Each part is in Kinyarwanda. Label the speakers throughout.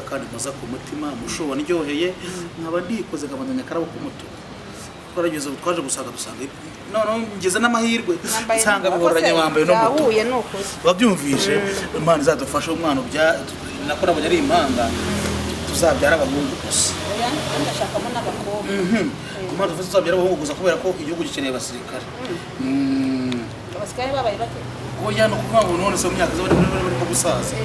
Speaker 1: kandi muza ku mutima mushoba ndyoheye nkaba ndikoze nkabandanya karabo k'umutuku twarageze twaje gusanga none ngeze n'amahirwe nsanga bihoranye wambaye no mutuku babyumvishe Imana izadufasha umwana nakora abanya ari impanga tuzabyara abahungu gusa
Speaker 2: ndashakamo n'abakobwa
Speaker 1: Imana tuzabyara abahungu gusa kubera ko igihugu gikeneye abasirikare
Speaker 2: abasirikare babaye bake
Speaker 1: oya no kuvuga ngo none se mu myaka bari ko gusaza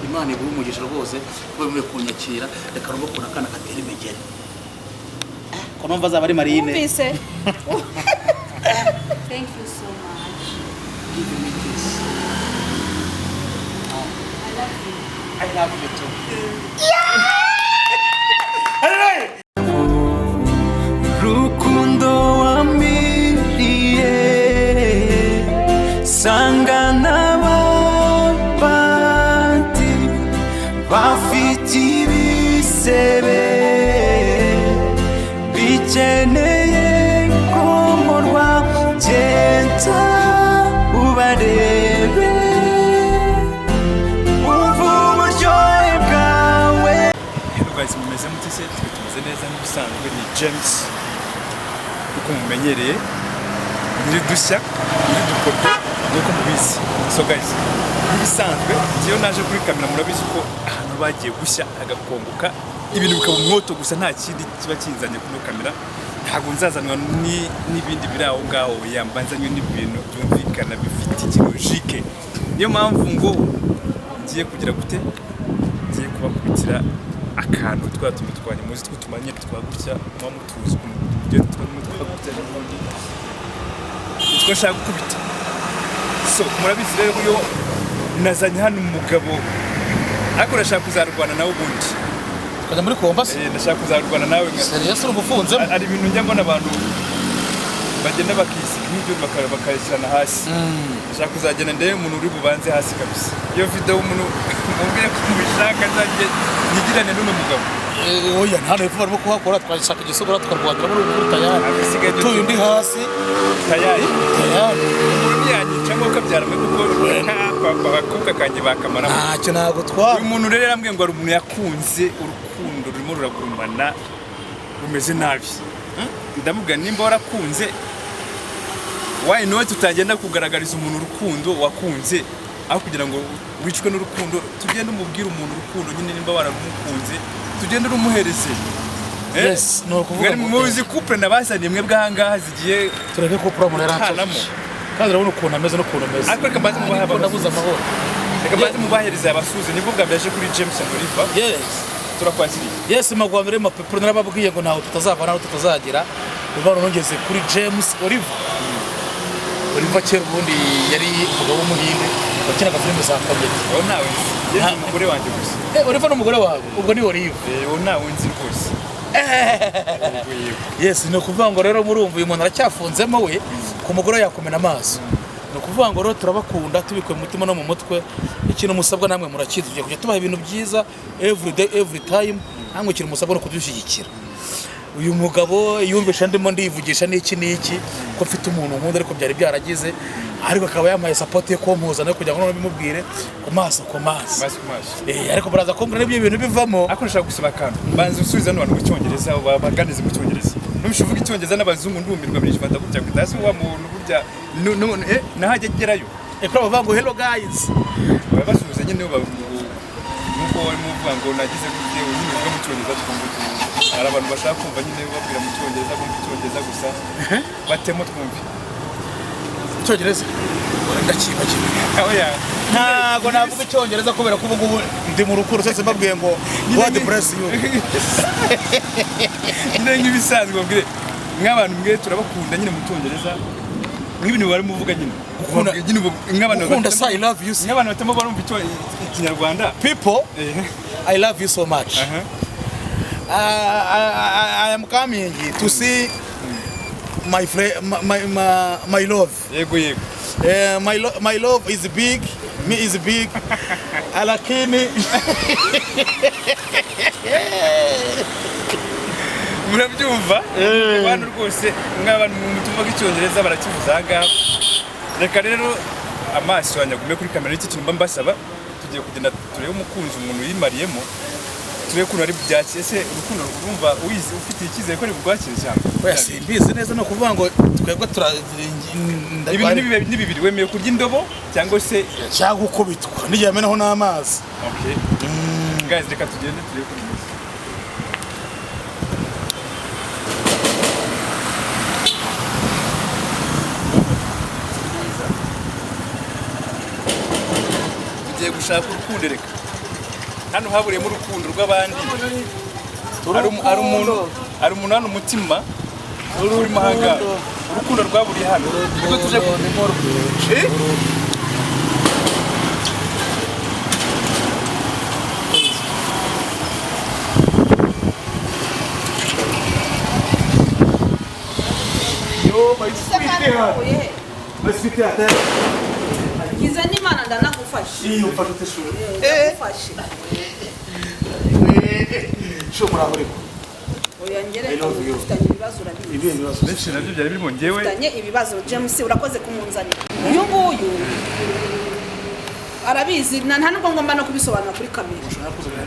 Speaker 1: Imana iguha umugisha rwose kuba muri kunyakira reka rubo kuna kana katera imegere ko numva azaba ari Marine
Speaker 2: umvise thank you so much
Speaker 1: give me this
Speaker 2: I love you
Speaker 1: I love you too hey
Speaker 3: rukundo wamiriye sangana babandi bafite ibisebe bikeneye komorwa genda ubarebe uburyohe bwawe. Hello guys, mumeze mutese tumeze neza nk'ubusanzwe ni James uko mumenyereye muri dushya muri dukope nuko mubizi. So guys, bisanzwe iyo naje kuri kamera murabizi ko ahantu bagiye gushya agakonguka ibintu bikaba umwoto gusa nta kindi kiba kinzanye kuri kamera ntago nzazanwa n'ibindi biri aho ngaho yambanzanywe n'ibintu byumvikana bifite ikirojike. Niyo mpamvu ngo ngiye kugira gute ngiye kubakubitira akantu twatuma muzi twutumanye twagutya mwamutuzi kumujye twagutya n'ubundi twashaka gukubita. So murabizi rero yo nazanye hano umugabo ariko nashaka kuzarwana nawe ubundi
Speaker 1: kujya muri Kombasi
Speaker 3: nashaka kuzarwana nawe
Speaker 1: serious urubufunze
Speaker 3: ari ibintu njya mbona abantu bagenda bakisiga n'ibyo bakayishyirana hasi. Nashaka kuzagenda ndebe umuntu uri bubanze hasi kabisa. Iyo video umuntu mubwire ko mubishaka nzagiye nigirane n'uno mugabo
Speaker 1: oya nta n'epfo barimo kuhakora twashaka igisogora tukarwanira muri ubu tayari tuyu ndi hasi
Speaker 3: tayari umuryanyi cyangwa ukabyara mwe kuko papa bakuka kanje bakamara
Speaker 1: ntacyo ntago twara
Speaker 3: uyu muntu rero yarambwiye ngo ari umuntu yakunze urukundo rurimo ruragumbana rumeze nabi. Ndamubwira nimba warakunze why not tutagenda kugaragariza umuntu urukundo wakunze aho kugira ngo wicwe n'urukundo tugende umubwira umuntu urukundo nyine nimba waramukunze tugende rumuhereze.
Speaker 1: Yes no kuvuga
Speaker 3: muzi couple nabasaniye mwe bwangaha zigiye
Speaker 1: tureke ko promo yaranamo kandi urabona ukuntu ameze no kuntu ameze
Speaker 3: ariko kabaze mubaha
Speaker 1: nabuze amahoro
Speaker 3: reka baze mubahereza abasuze nibwo bwaje kuri James and Oliver.
Speaker 1: Yes
Speaker 3: turakwakiriye.
Speaker 1: Yes magwambere mapepro narababwiye ngo naho tutazava naho tutazagira ubano nongeze kuri James Oliver kera ubundi yari umugabo w'umuhinde wakinaga filime za comedy.
Speaker 3: Nawe yari umugore wanjye gusa
Speaker 1: Oliver n'umugore wawe ubwo ni Oliver
Speaker 3: nawe nzi rwose.
Speaker 1: Yes no kuvuga ngo rero murumva uyu muntu aracyafunzemo we ku mugore yakomena amaso. No kuvuga ngo rero turabakunda tubikwe mu mutima no mu mutwe ikintu musabwa namwe murakizuje kujya tubaha ibintu byiza every day every time namwe ikintu musabwa no kudushyigikira. Uyu mugabo yumvisha ndimo ndivugisha n'iki ko mfite umuntu nkunda ariko byari byaragize ariko akaba yamaye support yo kompuza no kugira ngo none bimubwire ku maso ariko baraza kumbura n'ibyo bintu bivamo
Speaker 3: ako nshaka gusaba akantu banze usubiza n'abantu mu cyongereza baganize mu cyongereza n'ubishuvuga icyongereza n'abazungu ndumirwa muri Rwanda gutya kutazi wa muntu burya nahajye gerayo
Speaker 1: ekora bavuga hello guys
Speaker 3: basubiza nyine nuko wari muvuga ngo nagize gutye unyuzwe mu cyongereza twumva hari abantu bashaka kumva nyine babwira mu cyongereza kumva icyongereza gusa batemo twumve
Speaker 1: icyongereza ndakiba
Speaker 3: oya
Speaker 1: ntago navuga icyongereza kubera ko ubu ndi mu rukuru sese mbabwiye ngo God bless you
Speaker 3: nyine nk'ibisanzwe mbwire nk'abantu mbwire turabakunda nyine mu cyongereza nk'ibintu bari muvuga nyine nk'abantu
Speaker 1: bakunda I love you
Speaker 3: nk'abantu batemo barumva ikinyarwanda
Speaker 1: people I love you so much. I am coming to see my friend, my love.
Speaker 3: Yego.
Speaker 1: My love is big, me is big. Alakini.
Speaker 3: Murabyumva? Abantu rwose nk'abantu mutumva icyongereza barakivuza ngaha. Reka rero amaso yanyagume kuri kamera iki kintu mbasaba tugiye kugenda turebe umukunzi umuntu yimariyemo turebe ukuntu ari bubyakire ese urukundo urumva uyizi ufite icyizere ko ari bugwakire cyane
Speaker 1: oya simbizi neza no kuvuga ngo twebwe
Speaker 3: ibintu ni bibiri wemeye kurya indobo cyangwa se
Speaker 1: cyangwa ukubitwa n'igihe amenaho n'amazi
Speaker 3: okay guys reka tugende turebe ukuntu bimeze tugiye gushaka urukundo reka hano haburiyemo urukundo rw'abandi hari umuntu hano umutima urimo ahangaha urukundo rwaburiye hano ubwo tuje
Speaker 1: basifite ate
Speaker 2: Giza n'Imana ndanagufasha.
Speaker 1: iyo ufata uteshuri
Speaker 2: Ndagufasha.
Speaker 1: sho murahoreko
Speaker 2: Oya ngere ufitanye ibibazo urabizi.
Speaker 1: ibi bibazo
Speaker 3: benshi nabyo byari birimo ngewe
Speaker 2: Ufitanye ibibazo James urakoze kumunzanira. Uyu nguyu arabizi nta nubwo ngomba no kubisobanura kuri kamera.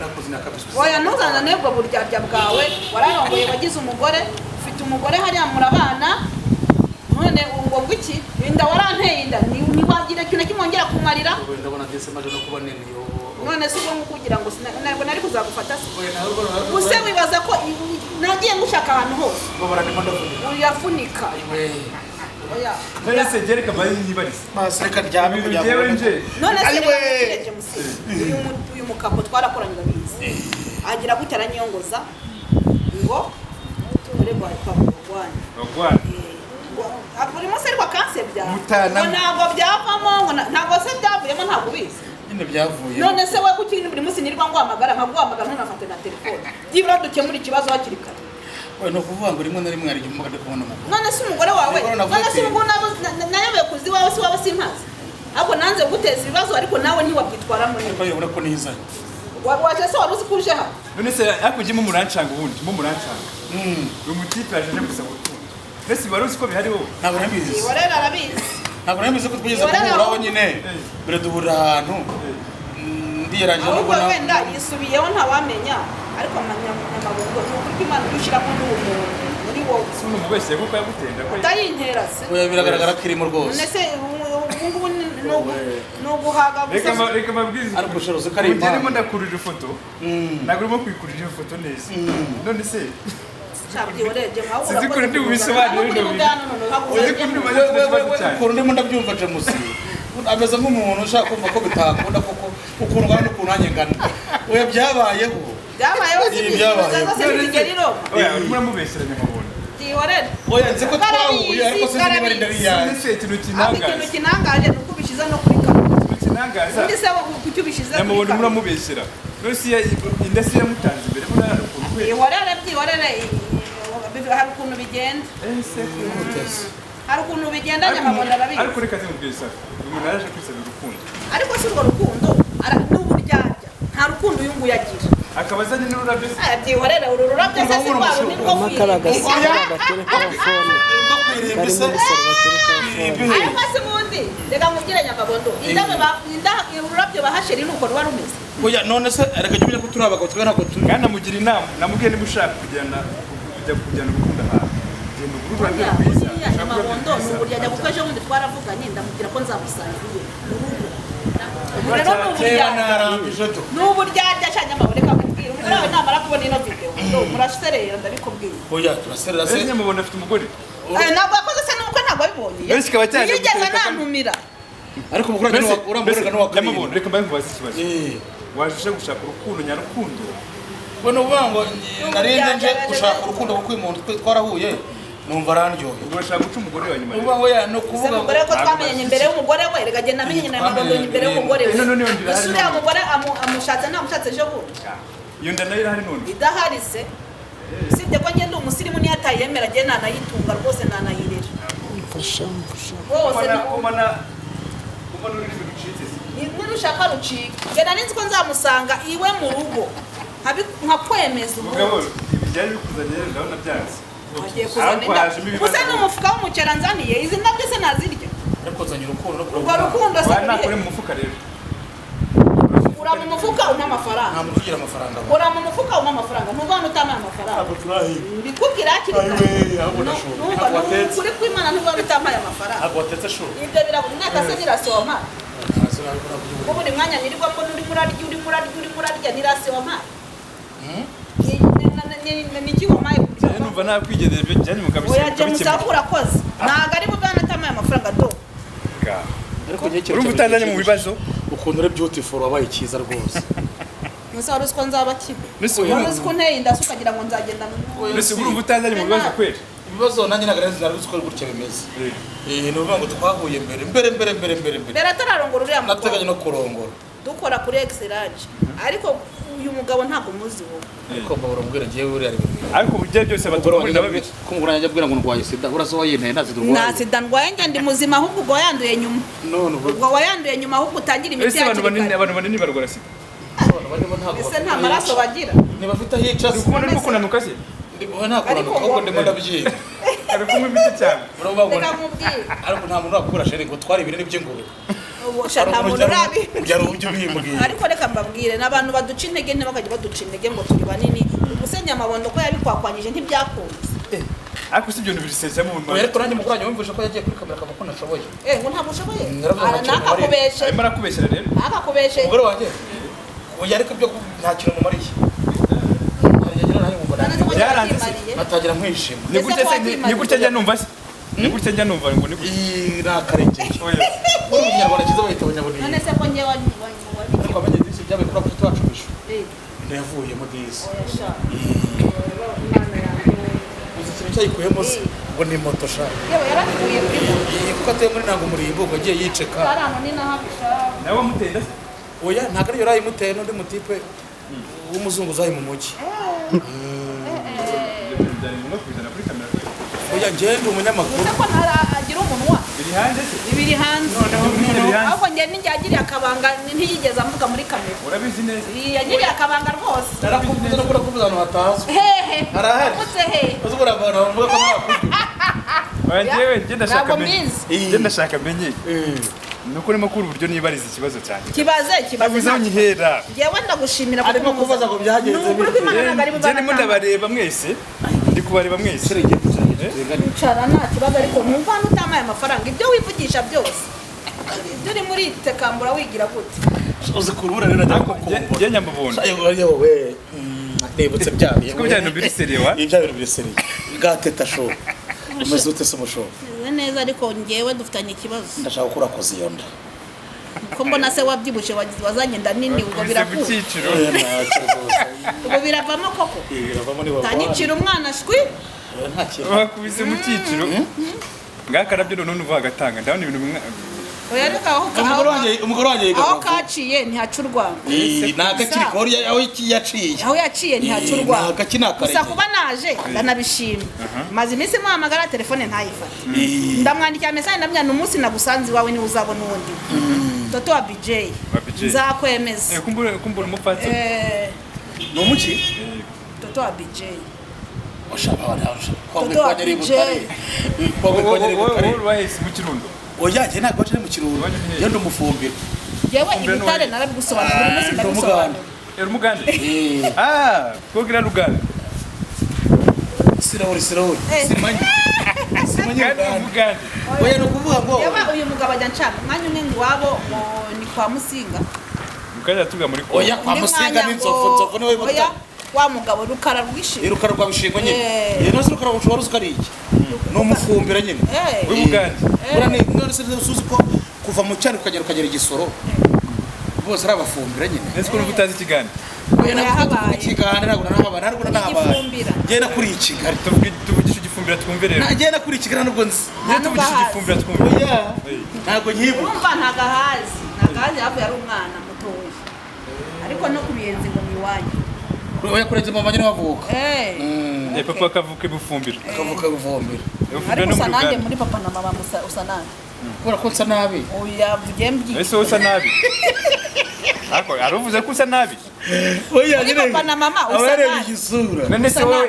Speaker 1: nakoze nakabiswe
Speaker 2: Oya ntuzana nebwo buryarya bwawe wararongoye wagize umugore ufite umugore hariya murabana none ngo ngwiki inda waranteye inda niwagira ikintu kimwongera kumarira
Speaker 1: ndabona byese maje no kuba nene yo
Speaker 2: none si ubwo kugira ngo ntabwo nari kuzagufata se use wibaza ko nagiye ngushaka ahantu hose
Speaker 1: babara ndimo ndavunika
Speaker 2: uyafunika oya
Speaker 3: nese gereka bari nibarize
Speaker 1: maseka ryame
Speaker 3: ngewe nje
Speaker 2: none se James uyu mukabo twarakoranye babizi agira gute aranyongoza ngo tubure bwa kwagwana
Speaker 3: bagwana
Speaker 2: buri munsi ariko akansebya
Speaker 1: Mutana.
Speaker 2: ngo ntabwo byavamo ngo ntabwo se byavuyemo ntabwo ubizi
Speaker 1: nyine byavuye
Speaker 2: none se we kuki buri munsi nirirwa nguhamagara nkaguhamagara ntunafate na telefone byibura dukemura ikibazo hakiri kare
Speaker 1: we no kuvuga ngo rimwe na rimwe hari igihe mugade kubona amakuru
Speaker 2: none se umugore wawe
Speaker 1: Umugore navuga
Speaker 2: none se
Speaker 1: ati-
Speaker 2: umugore nayoboye kuzi iwawe si wawe simpazi ahubwo nanze guteza ibibazo ariko nawe ntiwabyitwaramo neza
Speaker 1: ko yobora ko nizanye
Speaker 2: waje se wari uzi ko uje hano
Speaker 3: none se hakujyemo murancanga ubundi mo murancanga uyu mutipe yaje aje gusaba urukundo mbese wari uzi ko bihari wowe
Speaker 1: ntabwo nabizi
Speaker 2: iborera arabizi
Speaker 1: ntabwo nabizi ko twigeze guhuraho nyine mbere duhurira ahantu ndiyarangije no
Speaker 2: ahubwo
Speaker 1: kubona
Speaker 2: wenda yisubiyeho ntawamenya ariko amabungo ni ukuri ko Imana idushyiramo n'ubumuntu muri wowe
Speaker 3: si umuntu wese kuko yagutenda ko
Speaker 2: utayintera se
Speaker 1: oya biragaragara ko irimo rwose
Speaker 2: none se ubungubu ni uguhaga gusa
Speaker 3: reka mabwize
Speaker 1: ariko usharuze ko ari
Speaker 3: urimo
Speaker 1: impamvu
Speaker 3: ndakurira ifoto ntabwo urimo kwikurira ifoto neza none se
Speaker 2: cyabyihoreje mwawe
Speaker 3: Sinzi ko ndi bubisobanure
Speaker 2: uzi
Speaker 3: uzi ko ndi bubaze ikibazo cyane
Speaker 1: ukuntu ndimo ndabyumva James ameze nk'umuntu ushaka kumva ko bitakunda kuko ukuntu ngana n'ukuntu nanjye ngana oya byabayeho
Speaker 2: byabayeho
Speaker 1: Byabayeho.
Speaker 2: zibigero
Speaker 3: oya urimo uramubesheranya amabona
Speaker 2: byihorere
Speaker 1: oya nzi ko twahuye ariko sinzi niba ari ndari yanjye
Speaker 3: none se ikintu
Speaker 2: ikintu
Speaker 3: kinangaza
Speaker 2: kinangaje ni uko ubishyize no kuri kamera
Speaker 3: ikintu kinangaza
Speaker 2: undi se kuki ubishyize kuri
Speaker 3: nyamubona urimo
Speaker 2: kamera
Speaker 3: uramubeshyera none se inda se yamutanze imbere muri hano ukuntu kwe
Speaker 2: byihorere hari ukuntu bigenda hari ukuntu bigenda nyamabona arabizi
Speaker 3: ariko reka zimubwire sa umuntu yaje kwisaba urukundo
Speaker 2: ariko si urwo rukundo n'uburyarya nta rukundo uyu nguyu agira
Speaker 3: akaba azanye n'ururabyo se
Speaker 2: byihorere uru rurabyo se si rwa rundi rwo ariko se ubundi reka nkubwire nyakabondo ururabyo bahasheri ni uko ruba rumeze
Speaker 1: oya none se reka jya umenya ko turi abagabo twe ntabwo turi
Speaker 3: kandi namugira inama namubwiye niba ushaka kujyana urukundo ahantu genda ugure ururabyo rwiza
Speaker 2: buriya nyamabondo ni uburyarya kuko ejo bundi twaravuganye ndamubwira ko nzamusangiye ubu rero ni uburyarya ni uburyarya cyane nyamabondo reka nkubwire umugore wawe namara kubona ino video muraserera ndabikubwira
Speaker 1: oya turaserera se
Speaker 3: ese nyamubona afite umugore
Speaker 2: ntabwo yakoze se n'ubukwe ntabwo abibonye
Speaker 3: Benshi kikaba cyaje
Speaker 2: yigeze
Speaker 3: gutereta
Speaker 2: nantumira
Speaker 1: ariko umugore uramurega n'uwa
Speaker 3: nyamubona
Speaker 1: kabiri
Speaker 3: reka mbaye nkubaze ikibazo waje gushaka urukundo nyarukundo
Speaker 1: bueno uvuga ngo narinde nje gushaka urukundo kuko uyu muntu twarahuye numva arandyohe
Speaker 3: ubwo urashaka guca umugore wa nyuma
Speaker 1: uvuga ngo ya no kuvuga ngo
Speaker 2: umugore ko twamenye imbere y'umugore we reka genda amenye na nyamabondo imbere y'umugore we ese uriya mugore amushatse ntamushatse ejo bundi
Speaker 3: iyo nda nayo irahari none
Speaker 2: idahari se usibye ko ngenda umusirimu niyo atayemera agenda nanayitunga rwose nanayirera rwose
Speaker 3: umana ururimi rucitse
Speaker 2: nirushaka rucika genda ninzi ko nzamusanga iwe mu rugo nkakwemeza
Speaker 3: mugabo
Speaker 2: ubundi
Speaker 3: ibyari bikuzanye rero ndabona byanze
Speaker 2: agiye kuzana inda gusa ni umufuka w'umuceri anzaniye izi ndabyo se nazirya
Speaker 1: ariko nzanye urukundo no
Speaker 2: urwo rukundo se
Speaker 3: wa nakore mu mufuka rero
Speaker 2: kura mu mufuka umpa amafaranga
Speaker 1: nta muntu ugira amafaranga
Speaker 2: kura mu mufuka umpa amafaranga ntuvana utamaye amafaranga mbikubwira hakiri kare kuri kwimana ntuvana utamaye amafaranga ibyo biragumwaka se nirasoma ubu ni mwanya nirirwa mbona uri murarya nirasoma niki wamaye
Speaker 3: numva nakwigendera ibyo cyane
Speaker 2: oya James urakoze ntago ari buvana utamaye amafaranga do
Speaker 3: urumva utandanye mu bibazo
Speaker 1: ukuntu uri beautiful wabaye cyiza rwose
Speaker 2: musa rusiko nzaba kibe rusiko nteye inda sukagira ngo nzagenda
Speaker 3: nese urumva utandanye mu bibazo kweli
Speaker 1: ibibazo nanjye nagarenze naruziko gutya bimeze nuvuga ngo twahuye mbere
Speaker 2: beratararongora uriya mugabo
Speaker 1: nateganya no kurongora
Speaker 2: dukora kuri Excelage ariko uyu mugabo ntago muzi wowe
Speaker 1: ariko mbabura mbwira ngiye uri ari
Speaker 3: ariko burya byose batora muri nababiri
Speaker 1: kumuguranya ajya abwira ngo ndwaye sida uraso wayinteye
Speaker 2: nta sida ndwaye njye ndi muzima ahubwo ubwo wayanduye nyuma ubwo wayanduye nyuma ahubwo utangira imiti
Speaker 3: ese abantu banini barwara sida
Speaker 2: ese nta maraso bagira
Speaker 1: ntibafite hica
Speaker 3: kubona no kunanuka se
Speaker 1: ntakunanuka ahubwo ndimo ndabyiga
Speaker 3: ari kumwe imiti cyane
Speaker 1: ariko nta muntu wakura shere ngo twari ibinini by'ingurube
Speaker 2: nta muntu
Speaker 1: urabimbwira
Speaker 2: ariko reka mbabwire n'abantu baduca intege ntibakajya baduca intege ngo turi banini ubusenya amabondo ko yabikwakwanyije ntibyakunze
Speaker 3: ariko si ibyo birisezemo mu
Speaker 1: mwana ariko nanjye mukuranye wumvisha ko yagiye kuri kamera akavuga ko nashoboye
Speaker 2: ngo ntabwo ushoboye nakakubeshe
Speaker 3: arimo arakubeshyera rero
Speaker 2: nakakubeshe
Speaker 1: umugore wanjye uyu ariko ibyo nta kintu mumariye atangira nkwishima
Speaker 3: ni gutya njya numva se ni gutya njya numva ngo ni
Speaker 1: gutya nakarekeye muri mu kinyarwanda cyiza bahita abanyabunini
Speaker 2: none se ko njye
Speaker 1: ariko amenye disi byabaye kuri aputi wacu bisho ndayavuyemo disi uzi ikintu cyayikuyemo se ngo ni moto sha
Speaker 2: yewe yarakuye kuri moto
Speaker 1: kuko ateye muri ntango murimbo ngo agiye yiceka
Speaker 2: ari ahantu n'ahabisha
Speaker 3: nawe wamutenda se
Speaker 1: oya ntabwo ariyo urayimuteye n'undi mutipe w'umuzungu uzayi mu mujyi oya ngende umunyamakuru
Speaker 2: uzi ko ntaragira umunwa
Speaker 3: biri hanze se
Speaker 2: ibiri hanze ahubwo njye ninjye yagiriye akabanga ntiyigeze avuga muri kamera
Speaker 3: urabizi neza
Speaker 2: yagiriye akabanga rwose
Speaker 1: narakuvuze no kuvuza ahantu hatazwi
Speaker 2: hehe
Speaker 1: harahari
Speaker 2: yavuze hehe
Speaker 1: uzi ko abantu bavuga ko ntakuzi
Speaker 3: wanjyewe ngenda shaka
Speaker 2: ntabwo
Speaker 3: menye
Speaker 2: mbizi
Speaker 3: ngenda shaka menye nuko urimo kuri uburyo nibariza ikibazo cyane
Speaker 2: kibaze
Speaker 3: abuze aho nyihera
Speaker 2: yewe ndagushimira
Speaker 1: arimo kubaza ngo byagenze
Speaker 3: njye ndimo ndabareba mwese ndi kubareba mwese
Speaker 2: wicara nta kibazo ariko numva n'utamaye amafaranga ibyo wivugisha byose ibyo uri muri tekambura wigira gute
Speaker 1: uzi kurubura rero najya kukumbura
Speaker 3: njye nyamubona
Speaker 1: yewe nibutse bya
Speaker 3: ko byano biri seriwa
Speaker 1: ibya bintu biri seriwa gateta show umeze ute se musho
Speaker 2: neza ariko njyewe dufitanye ikibazo
Speaker 1: ndashaka ko urakoze iyo nda
Speaker 2: ko mbona se wabyibushe wazanye nda nini ubwo birakura ubwo biravamo koko tanyicira umwana shwi
Speaker 3: wakubise mu cyiciro ngaka nabyo none uva agatanga ndabona ibintu bimwe
Speaker 2: oya reka
Speaker 1: umugore wanjye yiga
Speaker 2: aho kaciye ntihaca urwanda
Speaker 1: nagakiri ko aho yaciye
Speaker 2: aho yaciye ntihaca urwanda
Speaker 1: nagakinakare
Speaker 2: gusa kuba naje ndanabishima maze iminsi muhamagara telefone ntayifate ndamwandikira message ndamya umunsi nagusanze iwawe niwe uzabona uwundi Toto wa BJ nzakwemeza
Speaker 3: kumbura umupatsi
Speaker 1: ni umuki
Speaker 2: Toto wa BJ
Speaker 1: Toto wa BJ
Speaker 3: wowe wahise mu kirundo
Speaker 1: oya njye ntabwo ari mu kirundo njye ndi umufumbiro
Speaker 2: yewe ibitare narabigusobanura buri munsi ndagusobanura
Speaker 3: umugande kugira ruganda
Speaker 1: sirawuri simanyi
Speaker 3: umugande
Speaker 1: oya no kuvuga ngo
Speaker 2: yewe uyu mugabo ajya nshaka mwanya umwe ngo wabo ni kwa Musinga
Speaker 3: mukajya tuga muri ko
Speaker 1: oya kwa Musinga n'inzofu niwe
Speaker 2: oya wa mugabo rukara rwishinga
Speaker 1: rukara rwa bishingo nyine no se rukara ushobora uzukari iki no mufumbira nyine
Speaker 3: w'umugande
Speaker 1: urane none se usuzi ko kuva mu cyane ukagera igisoro bose ari abafumbira nyine
Speaker 3: nese ko utazi ikigande
Speaker 1: oya nakuvuga ikigande ntabwo narahabana ariko narahabana genda kuri iki Kigali
Speaker 3: tuvugisha igifumbira twumve rero
Speaker 1: genda kuri iki Kigali nubwo nzi
Speaker 3: tuvugisha igifumbira twumve
Speaker 1: oya ntabwo nyibuka
Speaker 2: urumva ntagahazi havuye ari umwana mutoya ariko no kubiyenzi ngo ni iwanyu
Speaker 1: oya kureze mama nyine wavuka
Speaker 3: papa akavuka ibufumbira
Speaker 2: ariko usa nanjye muri papa na mama usa nabi
Speaker 1: kubera ko nsa nabi
Speaker 2: oya vuge mbyi
Speaker 3: ese usa nabi ariko aruvuze ko usa nabi
Speaker 1: oya
Speaker 2: muri papa na mama usa nabi
Speaker 1: igisura
Speaker 3: none se wowe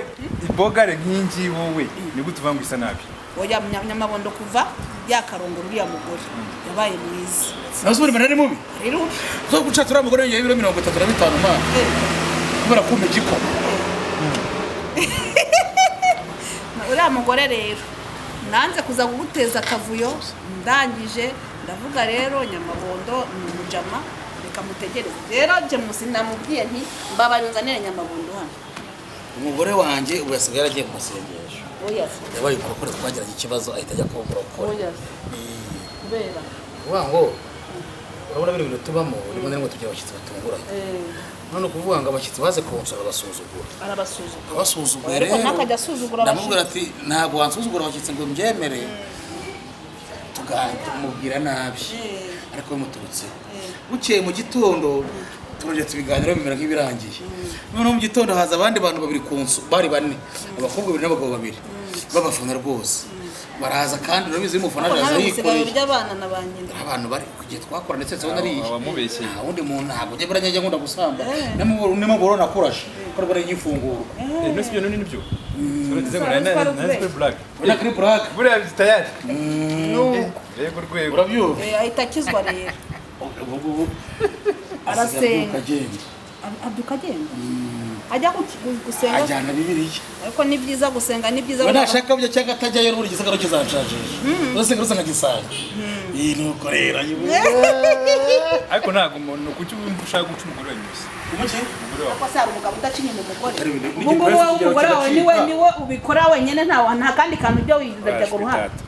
Speaker 3: ibogare nk'ingi wowe ni gute uvuga ngo isa nabi
Speaker 2: oya munyamabondo kuva yakarongo uriya mugore yabaye mwiza
Speaker 1: nazo muri manani mubi
Speaker 2: rero
Speaker 1: zo guca tura mugore y'ibiro 35 ma kubera kumbe giko
Speaker 2: uriya mugore rero nanze kuza kuguteza akavuyo ndangije ndavuga rero Nyamabondo ni umujama reka mutegereze rero James namubwiye nti mbabarinzanire Nyamabondo hano
Speaker 1: umugore wanjye ubu yasigaye yaragiye mu masengesho
Speaker 2: oya
Speaker 1: yabaye kurokore twagiranye ikibazo ahita ajya kumurokora
Speaker 2: oya kubera
Speaker 1: wango urabona biri tubamo rimwe na rimwe tugira abashyitsi batunguranye none kuvuga ngo abashyitsi baze kunsura arabasuzugura abasuzugura rero
Speaker 2: nakajya asuzugura
Speaker 1: ndamubwira ati ntabwo wansuzugura abashyitsi ngo mbyemere tugamubwira nabi ariko bimuturutse bukeye mu gitondo turongera tubiganiraho bimera nk'ibirangiye noneho mu gitondo haza abandi bantu babiri ku nzu bari bane abakobwa babiri n'abagabo babiri babafana rwose baraza kandi urabizi umufana azaza yikoreye
Speaker 2: by'abana na banyina
Speaker 1: abantu bari kugiye twakora ndetse zo nari
Speaker 3: wamubeshye
Speaker 1: wundi muntu ntabwo ujye buranya ngunda gusamba nimugoro nakurashe ko bari nyifungura
Speaker 3: no sibyo none nibyo turetse ngo na black
Speaker 1: na kuri black
Speaker 3: buri tayari
Speaker 1: yego rwego urabyumva
Speaker 2: ahita akizwa rero arasenga abdukagenda ajya gusenga
Speaker 1: ajyana bibiliya
Speaker 2: ariko ni byiza gusenga ni byiza
Speaker 1: nashaka byo cyangwa atajyayo n'uri gisagaro kizancajije usenga rusanga gisanga nuko rero
Speaker 3: ariko ntago umuntu kuki ushaka guca umugore wa nyusi
Speaker 2: ko sara umugabo udacinye mu mugore ubwo umugore wawe niwe ubikora wenyine nta kandi kantu byo wizajya ku ruhande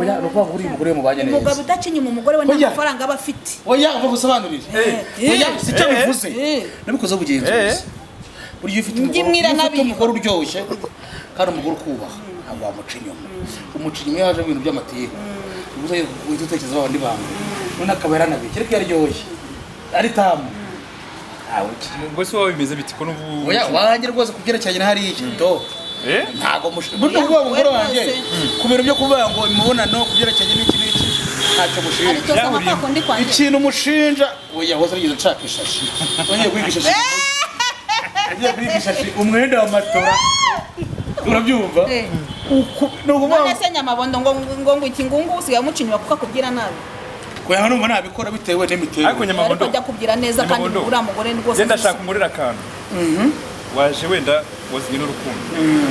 Speaker 1: oya ruvuga uri umugore mu banye neza
Speaker 2: umugabo udacinye mu mugore we nta mafaranga aba afite
Speaker 1: oya uva gusobanurira oya sicyo bivuze nabikoze ubugenzuzi buryo ufite umugore uryoshye kandi umugore ukubaha ntabwo wamuca inyuma umuca inyuma yaje mu bintu by'amateka ubuze utekereza abandi bantu none akaba yaranabiye kereka yaryoshye ari tamu
Speaker 3: ngo se wawe bimeze biti ko n'ubu
Speaker 1: oya wanjye rwose kubyerekeranye na hariya do ntago buryo kuvuga umugore wanjye ku bintu byo kuvuga ngo imibonano kubyerekeranye n'iki n'iki ntacyo mushinja ikintu mushinja oya hose rigeze nshaka ishashi wongeye guhiga ishashi wongeye guhiga ishashi umwenda wa matora urabyumva
Speaker 2: none se Nyamabondo ngo iki ngungu usigaye umucinywa kuko akubwira nabi
Speaker 1: kuya numva nabikora bitewe n'imiterere
Speaker 3: ariko Nyamabondo
Speaker 2: ajya kubwira neza kandi uriya mugore ni rwose
Speaker 3: genda shaka umurira akantu waje wenda wazanye n'urukundo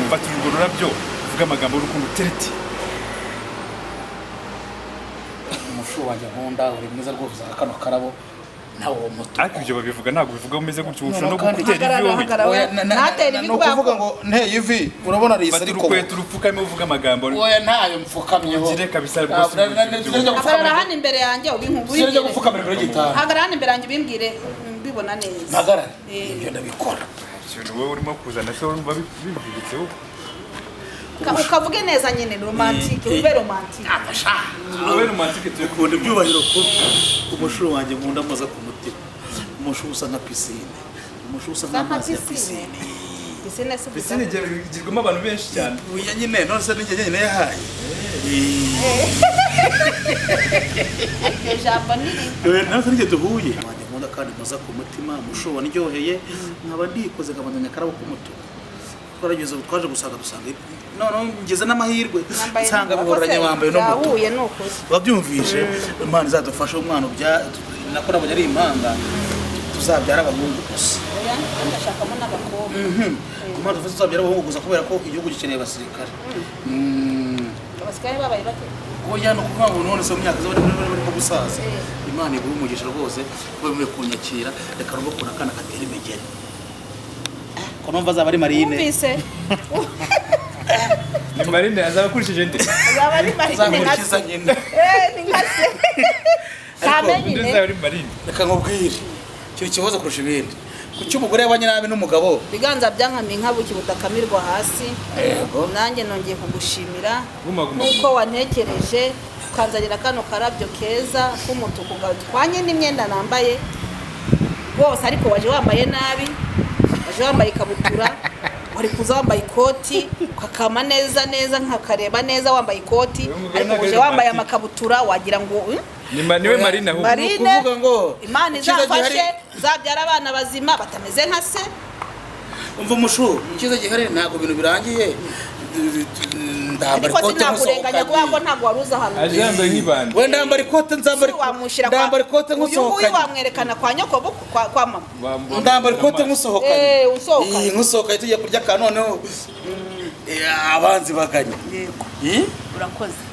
Speaker 3: fata urwo rurabyo uvuga amagambo y'urukundo tereti
Speaker 1: umushu wanjye nkunda uri mwiza rwose kano karabo nawe uwo muto
Speaker 3: ariko ibyo babivuga ntabwo bivuga umeze gutyo ushobora no gutera ivi wowe
Speaker 2: natera ivi
Speaker 1: kuvuga ngo nteye ivi urabona risa ariko
Speaker 3: urukweto urupfukame uvuga amagambo
Speaker 1: oya ntayo mfukamyeho
Speaker 3: ugire kabisa rwose
Speaker 2: agarara hano imbere yanjye ubinkubwire
Speaker 1: sirajya gupfukamira imbere y'igitanda
Speaker 2: agarara hano imbere yanjye ubimbwire mbibona neza
Speaker 1: mpagarare ibyo ndabikora
Speaker 3: wowe urimo kuzana se urumva bivugitse
Speaker 2: ukavuge neza nyine romantike ube romantike
Speaker 3: wowe romantike
Speaker 1: tukunda ibyubahiro kubi umushuru wanjye nkunda moza ku mutima umushuru usa nka pisine umushuru usa nk'amazi ya pisine
Speaker 3: pisine igirwamo abantu benshi cyane
Speaker 1: uya nyine none se n'injye nyine yahaye
Speaker 2: iryo jambo niri
Speaker 1: nawe n'injye duhuye wanjye nkunda kandi moza ku mutima umushuru wanjyoheye nkaba ndikoze nkabandanya akarabo k'umutuku twarageze twaje gusanga dusanga none ngeze n'amahirwe nsanga bihoranye wambaye no muto babyumvishe Imana izadufasha umwana nako nabonye ari impanga tuzabyara abahungu gusa
Speaker 2: oya ndashakamo n'abakobwa
Speaker 1: Imana tuzabyara abahungu gusa kubera ko igihugu gikeneye abasirikare
Speaker 2: abasirikare babaye bake
Speaker 1: oya no kuvuga ngo none se mu myaka z'abari gusaza Imana iguhe umugisha rwose kuba muri kunyakira reka rubo kuna kana katera imegere ko numva azaba ari Marine
Speaker 2: umvise
Speaker 3: Marine azaba akurikije nde
Speaker 2: azaba ari Marine
Speaker 1: nkase nyine
Speaker 2: ni nkase kamenye
Speaker 3: azaba ari Marine
Speaker 1: reka nkubwire kiri kibazo kurusha ibindi kuki umugore yabanye nabi n'umugabo
Speaker 2: biganza byankamiye nkabuki butakamirwa hasi nanjye nongeye kugushimira nuko wantekereje ukanzanira kano karabyo keza k'umutuku gatwanye n'imyenda nambaye bose ariko waje wambaye nabi waje wambaye ikabutura wari kuza wambaye ikoti ukakama neza nkakareba neza wambaye ikoti ariko waje wambaye amakabutura wagira ngo
Speaker 3: niwe Marine ahubwo
Speaker 1: kuvuga ngo
Speaker 2: Imana izafashe zabyara abana bazima batameze nka se
Speaker 1: umva umushu ikiza gihari ntabwo ibintu birangiye ndambara
Speaker 2: ariko
Speaker 1: ikote
Speaker 2: sinakurenganya kubera ko
Speaker 1: nkusohokanye
Speaker 2: ntabwo wari uzi ahantu
Speaker 3: aje yambaye nk'ibandi
Speaker 1: we ndambara ikote ndambara ikote
Speaker 2: uyu nguyu
Speaker 1: nkusohokanye
Speaker 2: wamwerekana kwa nyoko kwa mama
Speaker 1: ndambara ikote nkusohokanye
Speaker 2: usohokanye
Speaker 1: nkusohokanye tujya kurya ka noneho abanzi baganya
Speaker 2: yego urakoze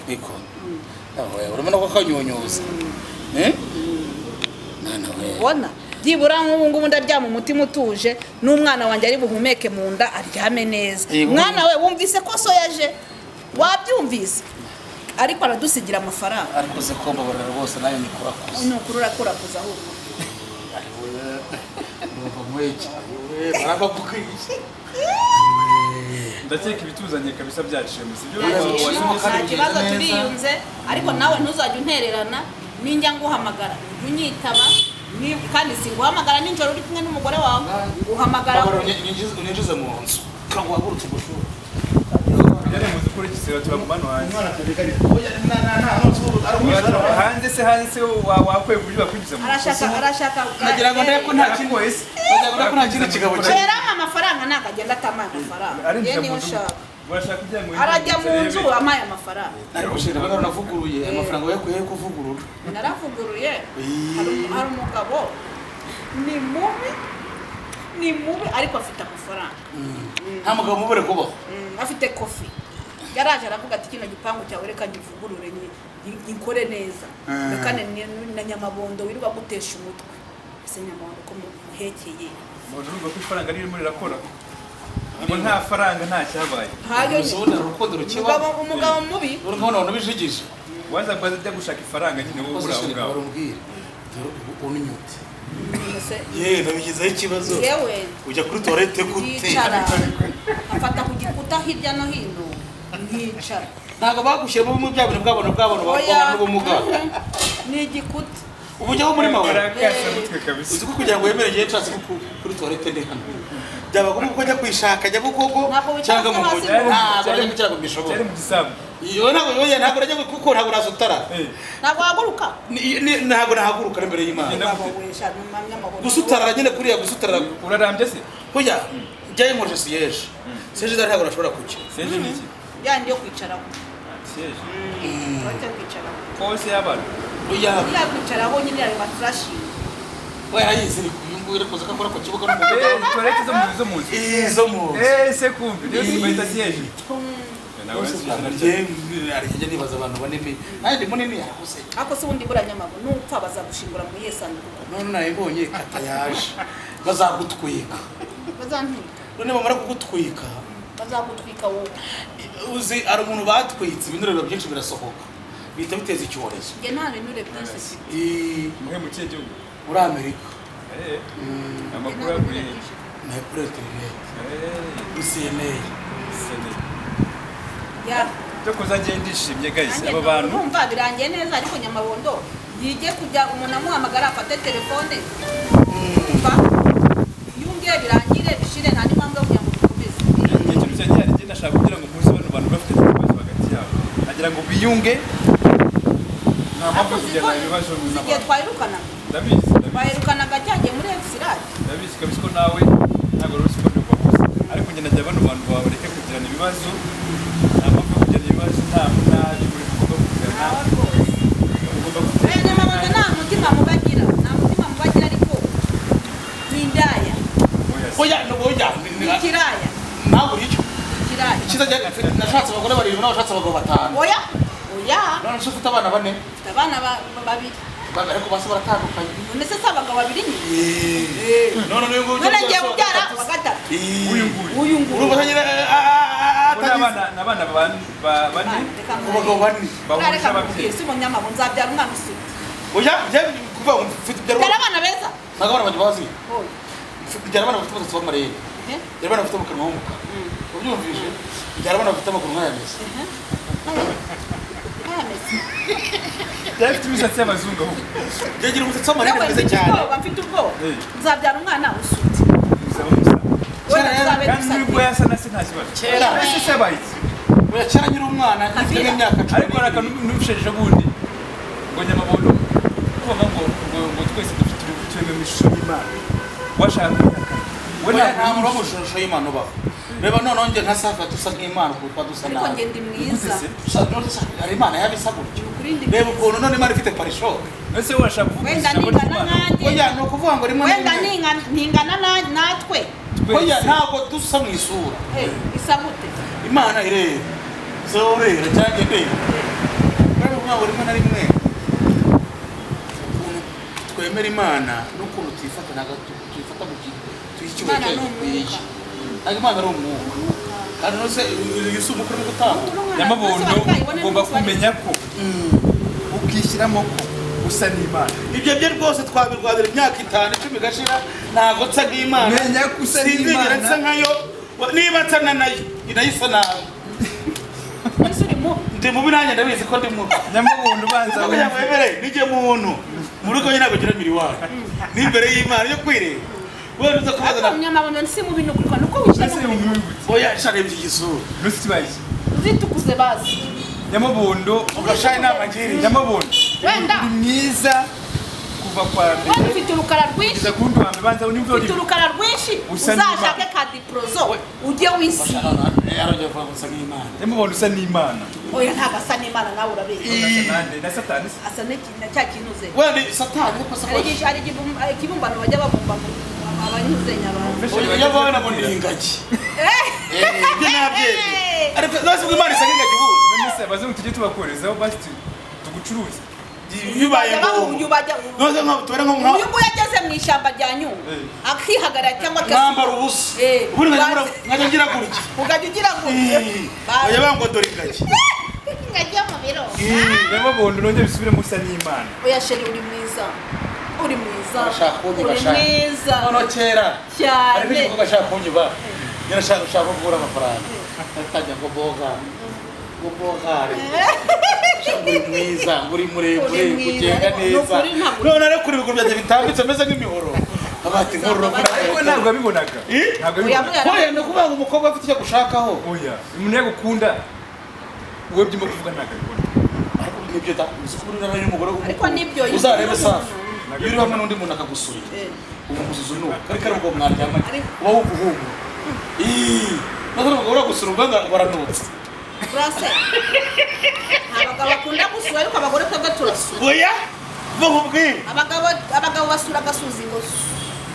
Speaker 1: niko urabona ko kanyunyuza nana we
Speaker 2: ubona byibura nk'ubu ngubu ndaryama umutima utuje n'umwana wanjye ari buhumeke mu nda aryame neza mwana we wumvise ko so yaje wabyumvise ariko aradusigira amafaranga
Speaker 1: ariko se ko mbabarira rwose nayo nikurakuza
Speaker 2: ni ukuri urakurakuza ahubwo
Speaker 3: ndakeka ibituzanye kabisa byaciye mu sibyo
Speaker 2: nta kibazo turiyunze ariko nawe ntuzajya untererana ninjya nguhamagara unyitaba kandi singuhamagara nijoro uri kumwe n'umugore wawe uhamagara
Speaker 1: unyinjize mu nzu cyangwa wagurutse gushura
Speaker 3: yari mu zikora igisera turagumana hanze hanze wakwiye buryo bakwinjiza mu
Speaker 2: arashaka
Speaker 1: nagira ngo ndebe ko nta kintu wese nagira ngo nta kintu kigabo cye
Speaker 2: rero amafaranga ntabwo agenda atamaye amafaranga ye niyo nshaka
Speaker 3: urashaka kujya mu
Speaker 2: arajya mu nzu amaye amafaranga
Speaker 1: ariko shira bano navuguruye amafaranga yo kuvugurura
Speaker 2: naravuguruye hari umugabo ni mubi ariko afite amafaranga
Speaker 1: nta mugabo mubure kubaho
Speaker 2: afite kofi yaraje aravuga ati kino gipangu cyawe reka ngivugurure nkikore neza kandi na nyamabondo wirirwa gutesha umutwe ese nyamabondo ko muhekeye
Speaker 3: urumva ko ifaranga ririmo rirakora ngo nta faranga nta cyabaye
Speaker 2: umugabo mubi
Speaker 1: urabona abantu bijigije
Speaker 3: waza gwaza ajya gushaka ifaranga nyine wowe uri aho ngaho
Speaker 1: unyute ye nabigizeho ikibazo
Speaker 2: yewe
Speaker 1: ujya kuri toilette gute
Speaker 2: yicara afata ku gikuta hirya no hino nkicara
Speaker 1: ntabwo bagushyiramo mu bya bintu bw'abantu babona n'ubumuga
Speaker 2: ni igikuta
Speaker 1: ubu ujyaho muri mawe
Speaker 3: barakasa kabisa
Speaker 1: uzi ko kugira ngo wemere igihe nshatse kuri toilette ndi hano byaba ngombwa ko njya kwishaka njya gukogo cyangwa mu mujyi ntabwo njya mu kirago bishoboka
Speaker 3: cyari mu gisambu
Speaker 1: iyo ntabwo najya kuko ntabwo urasutara
Speaker 2: ntabwo wahaguruka
Speaker 1: ntabwo nahaguruka imbere y'Imana gusutara nyine kuriya gusutara
Speaker 3: urarambye se
Speaker 1: hoya njyayo mu siège siège ntabwo urashobora kujya
Speaker 3: siège ni iki
Speaker 2: yandi yo kwicaraho
Speaker 3: siège
Speaker 2: bajya kwicaraho
Speaker 3: kose y'abantu
Speaker 1: oya
Speaker 2: ya kwicaraho nyine ari maflashi
Speaker 1: we arayizi ni kuyungura koza akora ku kibuga n'umugabo
Speaker 3: toilette zo mu nzu
Speaker 1: izo mu
Speaker 3: se kumva niyo sibayita siège
Speaker 1: ariko nibaza abantu banini kandi munini yakose
Speaker 2: ako se ubundi bura nyamago nupfa bazagushingura mu yesanduku
Speaker 1: none nayibonye kata yaje bazagutwika
Speaker 2: bazantwika
Speaker 1: none bamara kugutwika
Speaker 2: bazagutwika wowe
Speaker 1: uzi ari umuntu batwitse ibinuriro byinshi birasohoka bihita biteza icyorezo
Speaker 2: nge nta binure byinshi
Speaker 3: muhe mu kihe gihugu
Speaker 1: muri Amerika
Speaker 3: amakuru yaguye
Speaker 1: na kuri internet CNN
Speaker 2: ya
Speaker 3: cyo kuzagiye ndishimye guys aba bantu
Speaker 2: umva birangiye neza ariko nyamabondo yige kujya umuntu amuhamagara afate telefone umva yungiye birangire bishire nta n'impamvu yo kugira ngo dukomeze
Speaker 3: ikintu cyanjye ari nashaka kugira ngo muze bano bantu bafite ibibazo hagati yabo agira ngo biyunge nta mpamvu yo kujyana ibibazo
Speaker 2: igihe twayirukana
Speaker 3: ndabizi
Speaker 2: bayirukanaga cyagiye muri Exirad
Speaker 3: ndabizi kabisa ko nawe ntabwo rero siko ndi kubakoze ariko njye najya bano bantu bareke kugirana ibibazo nta mpamvu yo kugirana ibibazo nta munani buri mugomba kugirana
Speaker 2: nyamabondo nta mutima mubagira ariko ni indaya
Speaker 1: oya
Speaker 2: ni ikiraya
Speaker 1: ntabwo icyo
Speaker 2: ikiraya
Speaker 1: kiza nashatse abagore barindwi n'abashatse abagabo batanu
Speaker 2: oya
Speaker 1: none se ufite abana bane
Speaker 2: ufite abana babiri
Speaker 1: ariko bose baratandukanye
Speaker 2: none se abagabo babiri nyine
Speaker 1: none
Speaker 2: ngiye kubyara wa gatatu uyu nguyu
Speaker 1: urumva nyine
Speaker 3: n'abana bane
Speaker 1: ku bagabo bane
Speaker 2: reka mubwire si umunyamabo nzabyara umwana usute
Speaker 1: oya njye kuva mfite
Speaker 2: byara abana beza
Speaker 1: ntabwo abana banjye bazi byara abana bafite umusatsi w'amarere byara abana bafite mu kanwa h'umukara ubyumvise byara abana bafite amaguru nk'ayameze
Speaker 3: byafite imisatsi y'abazungu ahubwo
Speaker 1: byagira umusatsi w'amarere mwiza cyane
Speaker 2: mfite ubwoba nzabyara umwana usute
Speaker 3: kandi nubwo yasa na se nta kibazo
Speaker 1: kera
Speaker 3: ese se bayitse
Speaker 1: oya kera nyiri umwana afite nk'imyaka
Speaker 3: ariko hari akantu n'ubusheje bundi ngo nyamabondo kuvuga ngo twese dufite tureme mu ishusho y'Imana washaka kunyaka
Speaker 1: we nta muntu wo mu ishusho y'Imana ubaho reba none nge nka safa dusa nk'Imana kuko dusa
Speaker 2: ariko nge ndi mwiza
Speaker 1: ari Imana yabisa gutyo reba ukuntu none Imana ifite parisho
Speaker 3: ese washaka kuvuga
Speaker 2: wenda ningana nanjye
Speaker 1: oya no kuvuga ngo rimwe
Speaker 2: wenda ningana natwe
Speaker 1: oya ntabwo dusa mu isura
Speaker 2: isa gute
Speaker 1: Imana ireba zorera cyangwa ndeba reba ntabwo rimwe na rimwe twemera Imana n'ukuntu tuyifata tuyifata mu gihe tuyikibona cyane Imana ari umwuka kandi nose yusumu kuri gutanga
Speaker 3: Nyamabondo ugomba kumenya ko ukishyiramo ko usa n'Imana
Speaker 1: ibyo bye rwose twabirwanira imyaka 5 10 gashira ntago nsa nk'Imana
Speaker 3: menya ko usa n'Imana
Speaker 1: nsa nkayo niba nsana nayo inayisa nawe ndi mubi nanjye ndabizi ko ndi mubi
Speaker 3: Nyamabondo banza
Speaker 1: wemere nije muntu muri ko nyina bagira miriwari n'imbere y'Imana yo kwireba wewe uza kubaza
Speaker 2: Nyamabondo si mubi no kurwa nuko wicaye
Speaker 1: oya share by'igisura
Speaker 3: nusibaye
Speaker 2: zitukuze bazi
Speaker 3: Nyamabondo
Speaker 1: ugashaye namagiri
Speaker 3: Nyamabondo
Speaker 2: wenda
Speaker 3: mwiza kuva kwa mbere
Speaker 2: wenda ufite urukara rwinshi
Speaker 3: kuza kundi wa mbere banza unimvyo
Speaker 2: ufite urukara rwinshi uzashake kadiprozo ujye wisi
Speaker 1: yarajya vuga gusa nk'Imana
Speaker 3: Nyamabondo usa n'Imana
Speaker 2: oya ntago asa n'Imana nawe urabizi
Speaker 3: na Satani
Speaker 2: asa n'ikina cya kinuze
Speaker 1: wenda Satani ariko
Speaker 2: ari hari ikibumbano bajya babumba abanyuzenya abantu
Speaker 1: oya bana ngo ndingaki nabye ariko nose Imana isa nk'ingaki ubu
Speaker 3: nese bazungu tujye tubakorezaho basi tugucuruza
Speaker 1: yubaye ngo nose nko tubere nko
Speaker 2: uyu nguyu ageze mu ishyamba rya Nyungwe akihagarara cyangwa
Speaker 1: akambara ubusa ubundi nkajya ngira gutya
Speaker 2: ukajya ugira ngo
Speaker 1: oya bango dore ingaki
Speaker 2: ngajya mu biro
Speaker 3: Nyamabondo nongeye bisubire musa n'Imana
Speaker 2: oya sheri uri mwiza uri mwiza
Speaker 1: uri
Speaker 2: mwiza
Speaker 1: none kera
Speaker 2: cyane
Speaker 1: ariko ugashaka kunyuba yarashaka kugura amafaranga atajya ngo boga uri mwiza uri muremure kugenda neza none ariko kuri ibigo byanjye bitambitse meze nk'imihoro abati nkuru
Speaker 3: ariko ntabwo abibonaga ntabwo abibonaga
Speaker 1: oya no kuvuga umukobwa afite icyo gushakaho
Speaker 3: oya umuntu yagukunda wowe byimo kuvuga ntabwo abibona
Speaker 1: ariko nibyo da uzikuri n'abari n'umugore
Speaker 2: ariko nibyo
Speaker 1: uzarebe safi yuri hamwe n'undi muntu akagusura ubu muzuzu no ariko ari ubwo mwaryama uba wuguhungu none ubwo uragusura ubwo baranutse
Speaker 2: Brase. Abagabo bakunda gusura ariko abagore twebwe turasura.
Speaker 1: Oya. Vuga
Speaker 2: abagabo basura gasuzi ngo.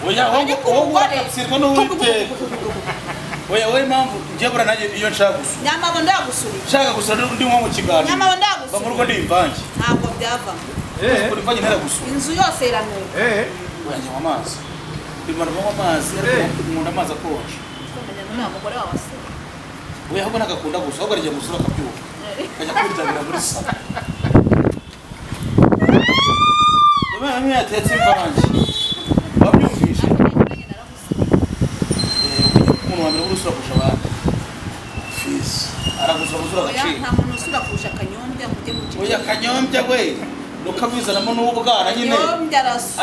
Speaker 1: Oya wowe sirwa no wite. Oya we mpamvu ngiye bura naje iyo nshaka gusura.
Speaker 2: Nyamabondo yagusura.
Speaker 1: Nshaka gusura ndi nko mu kiganiro.
Speaker 2: Nyamabondo yagusura.
Speaker 1: Bamurugo ndi imvange.
Speaker 2: Ntabwo byava.
Speaker 1: Kuri imvange ntara gusura.
Speaker 2: Inzu yose iranuka.
Speaker 1: Oya nywa amazi. Ndimara mu amazi ariko nkunda amazi akonje.
Speaker 2: Kumenya none umugore wawe asura.
Speaker 1: Oya ahubwo nagakunda gusa ahubwo ariye gusura akabyuka. Kajya kwiryamira muri sala. Mama yatetse imvange. Wabyumvishe. Umuntu wa mbere urusura kurusha abandi. Fisi. Aragusura agaciro.
Speaker 2: Nta muntu usura kurusha Kanyombya mujye mu kigo.
Speaker 1: Oya Kanyombya we. Nukabizanamo n'ubwana nyine.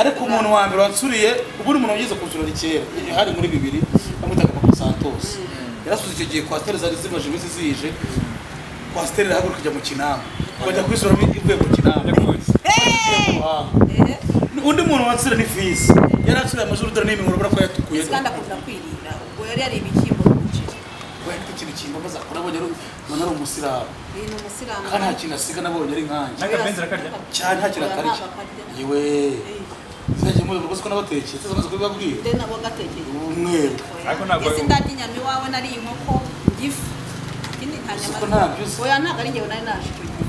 Speaker 1: Ariko umuntu wa mbere wansuriye ubu umuntu wagize kunsura kera. Hari muri 2 bamutaga Papa Santos. Yarasuze icyo gihe kwastere zari zimaje imisi zije. Kwastere rahaguruka kujya mu Kinama. Kujya kwisura ivuye mu Kinama. Undi muntu wansura ni Fisi. Yaransura amajuru dore n'imihoro bura ko yatukuye.
Speaker 2: Kandi akunda kwirira. Ubwo yari ari ibikimbo n'umuceri.
Speaker 1: We ikintu kimbabaza ko nabonye ari umusiramu.
Speaker 2: Ni umusiramu.
Speaker 1: Kandi nta kintu asiga nabonye ari nkanjye.
Speaker 3: Nagabenzi rakarya.
Speaker 1: Cyane nta kintu akarya. Yewe. Zajye mu rugo ko nabatekeye. Tuzamaze kubibabwira.
Speaker 2: Nde nabo gatekeye.
Speaker 1: Umweru.
Speaker 3: Ariko ntabwo
Speaker 2: ese ndajya inyama iwawe nari inkoko gifu. Ikindi nta
Speaker 1: Siko
Speaker 2: nyama.
Speaker 1: ntabyo.
Speaker 2: Oya ntabwo ari njyewe nari naje icyo gihe.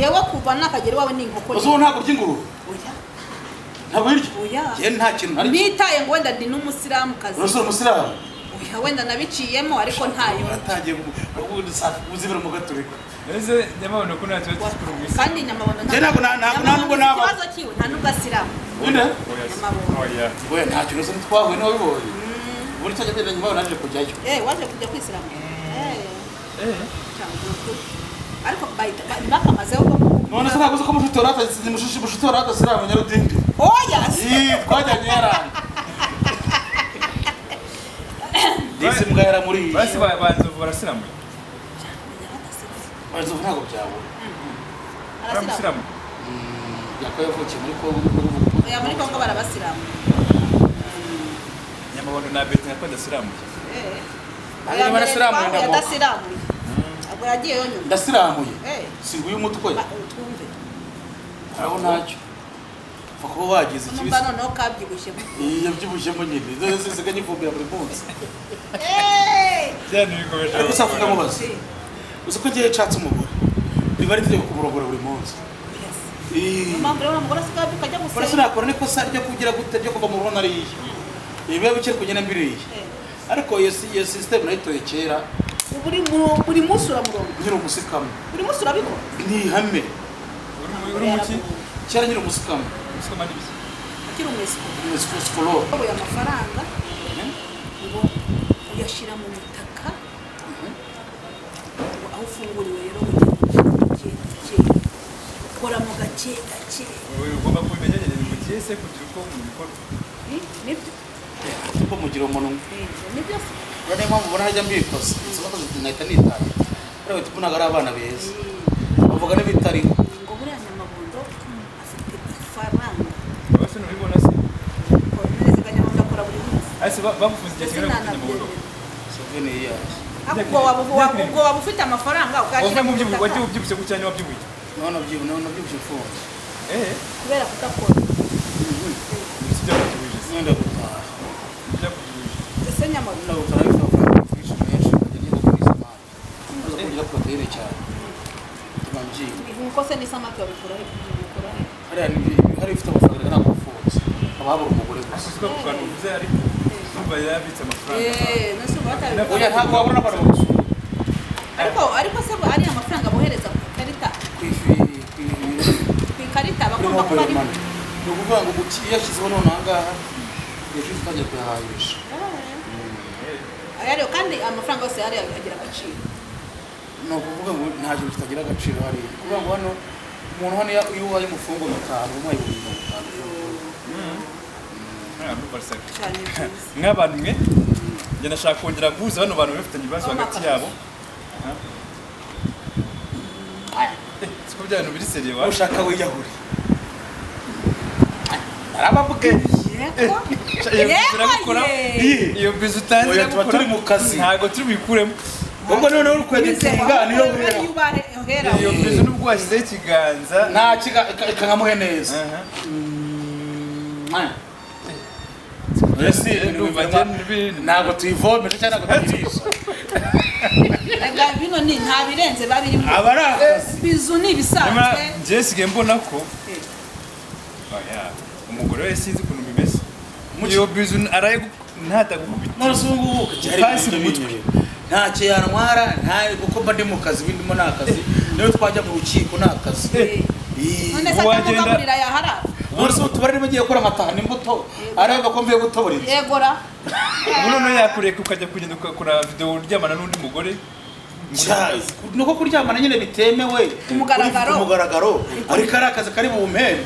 Speaker 2: Yewe kuva nakagera iwawe ni inkoko.
Speaker 1: Uzo ntabwo by'inguru.
Speaker 2: Oya.
Speaker 1: Ntabwo iryo.
Speaker 2: Oya.
Speaker 1: Ye nta kintu hari.
Speaker 2: Nitaye ngo wenda ndi n'umusiramu kazi.
Speaker 1: Urasura umusiramu.
Speaker 2: Oya wenda nabiciyemo ariko ntayo.
Speaker 1: Atangiye uzibira mu gaturika.
Speaker 3: ese Nyamabondo ko natwe tukuru mwisi
Speaker 2: Kandi Nyamabondo
Speaker 1: Je ntabwo ntabwo naba.
Speaker 2: Ikibazo kiwe nta n'ugasiramu.
Speaker 1: Wenda?
Speaker 2: Nyamabondo.
Speaker 3: oya
Speaker 1: We nta kintu se twahuye no bibonye. Buri cyo cyagenda nyuma naje kujyayo.
Speaker 2: Waje kujya kwisiramu. Ariko bayita bakamazeho ko
Speaker 1: None se naguze ko mushitorata mushitorata siramu nyarudindi.
Speaker 2: oya
Speaker 1: Twajyanye yaranga. Disi mbwara muri.
Speaker 3: basi banzovu barasiramu
Speaker 1: Bazo ntabwo byawe.
Speaker 3: baramusiramu
Speaker 1: Yakoyavukiye muri Kongo
Speaker 2: oya muri Kongo barabasiramu.
Speaker 3: Nyamabondo na beti nakunda siramu
Speaker 1: Niba nasiramuye ndamoka.
Speaker 2: Yadasiramuye. Abo yagiye yonyine.
Speaker 1: Ndasiramuye.
Speaker 2: Eh.
Speaker 1: Singuye umutwe.
Speaker 2: Twumve.
Speaker 1: Aho ntacyo. Kuko wagize ikibisi.
Speaker 2: Numva noneho kabyibushye.
Speaker 1: Yabyibushyemo nyine. Zose zisigaye ifumbira buri munsi.
Speaker 3: Cyane bikomeje.
Speaker 1: Ariko safuka mubaze. Uzi ko ngiye nshatse umugore. Riba ritegeko kumurongora buri munsi.
Speaker 2: Mpamvu rero umugore asigaye ukajya
Speaker 1: Bora
Speaker 2: gusenga.
Speaker 1: sinakora niko sa ryo kugira gute ryo kuva mu ruho nariye. Ibiba bikiri kugenda mbiriye. Ariko iyo system nayitoye kera
Speaker 2: Buri munsi uramurongo.
Speaker 1: nyiri umusikamo.
Speaker 2: Buri munsi urabikora.
Speaker 1: Ni ihame.
Speaker 3: Uri muki?
Speaker 1: Kera nyiri umusikamo.
Speaker 3: Umusoma n'ibiki?
Speaker 2: Akiri umwese.
Speaker 1: Ni skolo.
Speaker 2: Ubuye amafaranga. Ngo uyashira mu mutaka. Aho ufunguriwe rero ukora mu gake.
Speaker 3: Ugomba kubimenya nyine mu gihe se kugira uko mubikora.
Speaker 2: Nibyo.
Speaker 1: Kuko mugira umuntu.
Speaker 2: Nibyo.
Speaker 1: Rero impamvu ubona hajya mbikoze. Nsobanuye nahita nitaye. Rero tuvunaga ari abana beza. Bavuga n'ibitari.
Speaker 2: Ngo buriya Nyamabondo afite ifaranga.
Speaker 3: Bose nubibona se.
Speaker 2: Ko neza Nyamabondo akora buri munsi.
Speaker 3: Ase bavuze igihe kingana gute mu budo.
Speaker 1: Souvenir yaje.
Speaker 2: Ubwo waba ufite amafaranga
Speaker 3: Wava mu byibushye wagiye ubyibushye ku cyane wabyibuye.
Speaker 1: None byibushe phone.
Speaker 2: kubera kudakora.
Speaker 3: Sijya kubyibushye.
Speaker 1: Nenda gutaha.
Speaker 3: Sijya kubyibushye.
Speaker 2: Ese Nyamabondo
Speaker 1: Nenda gutaha bifite amafaranga menshi menshi kujya kugura amata. Maze kugira proteine cyane. Tumamji.
Speaker 2: nkuko se n'isamaki babikora he?
Speaker 1: Hari ifite amafaranga ntabwo ufunze. Ababura umugore gusa.
Speaker 3: Asuka ku kantu uvuze ariko numva yabitse amafaranga.
Speaker 2: Nese batabikora.
Speaker 1: Oya ntabwo wabura n'abantu bagusura.
Speaker 2: Ariko se ari amafaranga bohereza ku ikarita. Ku ikarita bagomba kuba ari.
Speaker 1: Ni ukuvuga ngo yashyizeho none aha ngaha ejo utangiye kuyahahisha.
Speaker 2: Rero kandi amafaranga yose yari agira agaciro.
Speaker 1: Ni ukuvuga ngo nta kintu kitagira agaciro hariya. Kuvuga ngo hano umuntu hano iyo ubaye umufungo mutanu umuhaye ibihumbi bitanu.
Speaker 3: Nk'abantu mwe njye nashaka kongera guhuza bano bantu bafitanye ibibazo hagati yabo. Siko bya bintu biri seriye wa.
Speaker 1: Ushaka wiyahure. Arabavuge.
Speaker 3: Birabikora. Iyo bizu utangira
Speaker 1: gukora turi mu kazi.
Speaker 3: Ntago turi bikuremo.
Speaker 1: Ubwo noneho uri kweditinga niyo wera.
Speaker 3: Iyo bizu nubwo washyizeho ikiganza
Speaker 1: Nta kankamuhe neza. Ntabwo tuyivomeje cyangwa ntabwo tuyirisha.
Speaker 2: Bino ni nta birenze babirimo. Bizu ni ibisanzwe.
Speaker 3: Njye sigaye mbona ko umugore we sinzi ukuntu bimeze. Iyo bizu araye ntatagukubita.
Speaker 1: None se ubu ngubu
Speaker 3: Hasi mu mutwe.
Speaker 1: ntacyo yantwara kuko mba ndi mu kazi bindimo ni akazi niyo twajya mu rukiko ni akazi.
Speaker 2: None se atamugaburira yaharara.
Speaker 1: Bose utubari bagiye gukora amatahana imbuto areba ko mvuye gutoboreza.
Speaker 2: Yegora.
Speaker 3: Ubu noneho yakureka ukajya kugenda ugakora video uryamana n'undi mugore.
Speaker 1: Nuko kuryamana nyine bitemewe
Speaker 2: ku mugaragaro
Speaker 1: ariko ari akazi kari mu mpembe.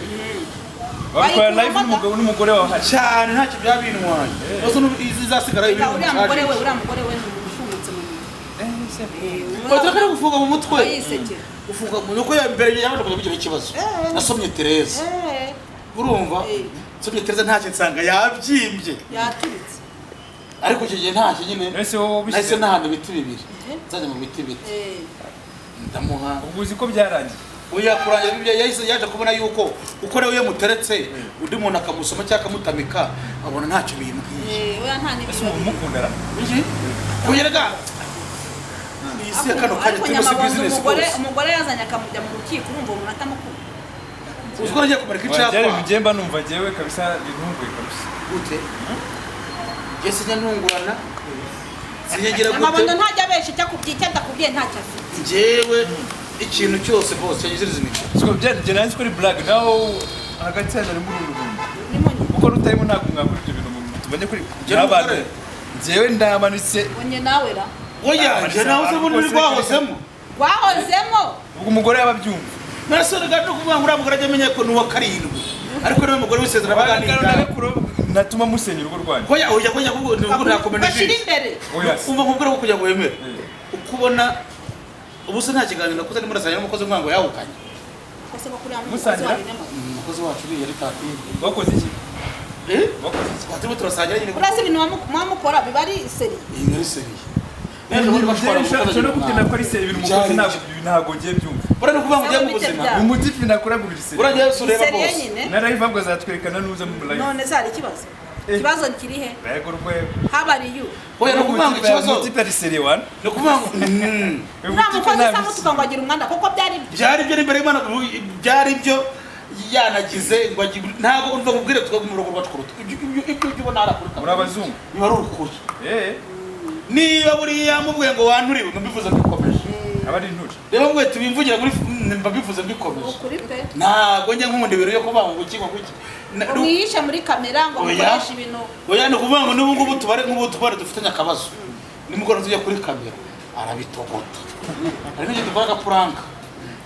Speaker 3: Bakora live n'umugore wawe
Speaker 1: cyane ntacyo byabintwaye. Bose izasigara ibintu.
Speaker 2: Uriya mugore we ni umushungutse mu mutwe.
Speaker 1: Utakara gufunga mu mutwe.
Speaker 2: Ayisekera.
Speaker 1: Ufunga mu nuko yambere yabanje kugira ikibazo. Nasomye Tereza. Urumva? Nsomye Tereza ntacyo nsanga yabyimbye.
Speaker 2: Yaturitse.
Speaker 1: Ariko icyo gihe ntacyo nyine. Nahise nahana ibiti bibiri. Nzanye mu biti biti. Ndamuha.
Speaker 3: Ubuzi ko byarangiye.
Speaker 1: Uya kurangira ibyo yahise yaje kubona yuko uko rero yamuteretse undi muntu akamusoma cyangwa akamutamika abona ntacyo bimbwiye.
Speaker 2: Oya nta nibi.
Speaker 3: Ese umukundara?
Speaker 1: Kuyerega. Isi kano kanya tubise business
Speaker 2: rwose. Umugore yazanye akamujya mu rukiko urumva umuntu atamukunda.
Speaker 1: Uzwo nagiye kumarika icapa.
Speaker 3: Byari bigemba numva jewe kabisa bintunguye kabisa.
Speaker 1: Gute? Yese nyantungurana. Sinyagira gute?
Speaker 2: Amabondo ntajya abesha cyakubyiye ndakubwiye ntacyo afite.
Speaker 1: Jewe ikintu cyose bose cyagiziriza imico.
Speaker 3: Siko byanjye nanzi ko ari black naho hagati y'ari muri uru rugo. Uko rutarimo ntabwo mwakora ibyo bintu tubanye kuri abantu. Jewe ndamanitse.
Speaker 2: Onye nawe ra.
Speaker 1: Oya, je nawe se muri rwahozemo.
Speaker 2: Wahozemo.
Speaker 3: Ubwo umugore yababyumva.
Speaker 1: Nasore gato kuvuga ngo uramugara amenye ko nuwa karindwi. Ariko nawe umugore wisezera baganira.
Speaker 3: Natuma musenya urugo rwanyu.
Speaker 1: Oya kuko ntakomena
Speaker 2: bashira imbere.
Speaker 1: Umva nkubwira ko kujya ngo wemere. Ukubona ubusa nta kiganiro nakoze ni murasanya n'umukozi mwango yahukanye.
Speaker 2: Kose ko kuri
Speaker 3: Musangira?
Speaker 1: Umukozi wacu yari tatu.
Speaker 3: Bakoze iki? Bakoze iki?
Speaker 1: Twatimo turasangira nyine.
Speaker 2: Urase ibintu mwamukora biba ari seri.
Speaker 1: Iyi ari seri. ejo bundi bashobora
Speaker 3: no gukina ko ari se ibintu umukozi ntabwo ngiye byumva
Speaker 1: bora no kuvuga ngo ujye mu buzima
Speaker 3: umutipe nakuragurira se
Speaker 1: uragiye sureba boss
Speaker 3: narayiva ngo azatwerekana nuza mu live
Speaker 2: none zari ikibazo kiri he
Speaker 3: yego rwego
Speaker 2: habari you
Speaker 1: oya no kuvuga ngo ikibazo
Speaker 3: umutipe ari serie 1
Speaker 1: no kuvuga ngo
Speaker 2: umukozi samu tukangagira umwanda kuko byari
Speaker 1: byo imbere y'Imana byari byo yanagize ngo ntabwo urva kubwire twebwe mu rugo rwacu kuruta ibyo ubona arakurika
Speaker 3: muri abazungu
Speaker 1: niba ari ukuri niba buriya mubwiye ngo wanturiwe mbivuze mbikomeje
Speaker 3: abari inturi
Speaker 1: rero mubwiye tubimvugira muri mbivuze mbikomeje
Speaker 2: ukuri pe
Speaker 1: ntabwo njye nk'undi biro yo kuvuga ngo ukigwa kuki
Speaker 2: umwihisha muri kamera ngo mukoreshe ibintu
Speaker 1: oya no kuvuga ngo n'ubu ngubu tubare dufitanye akabazo nimugoroba tujya kuri kamera arabitogota ari n'icyo dukora agapuranka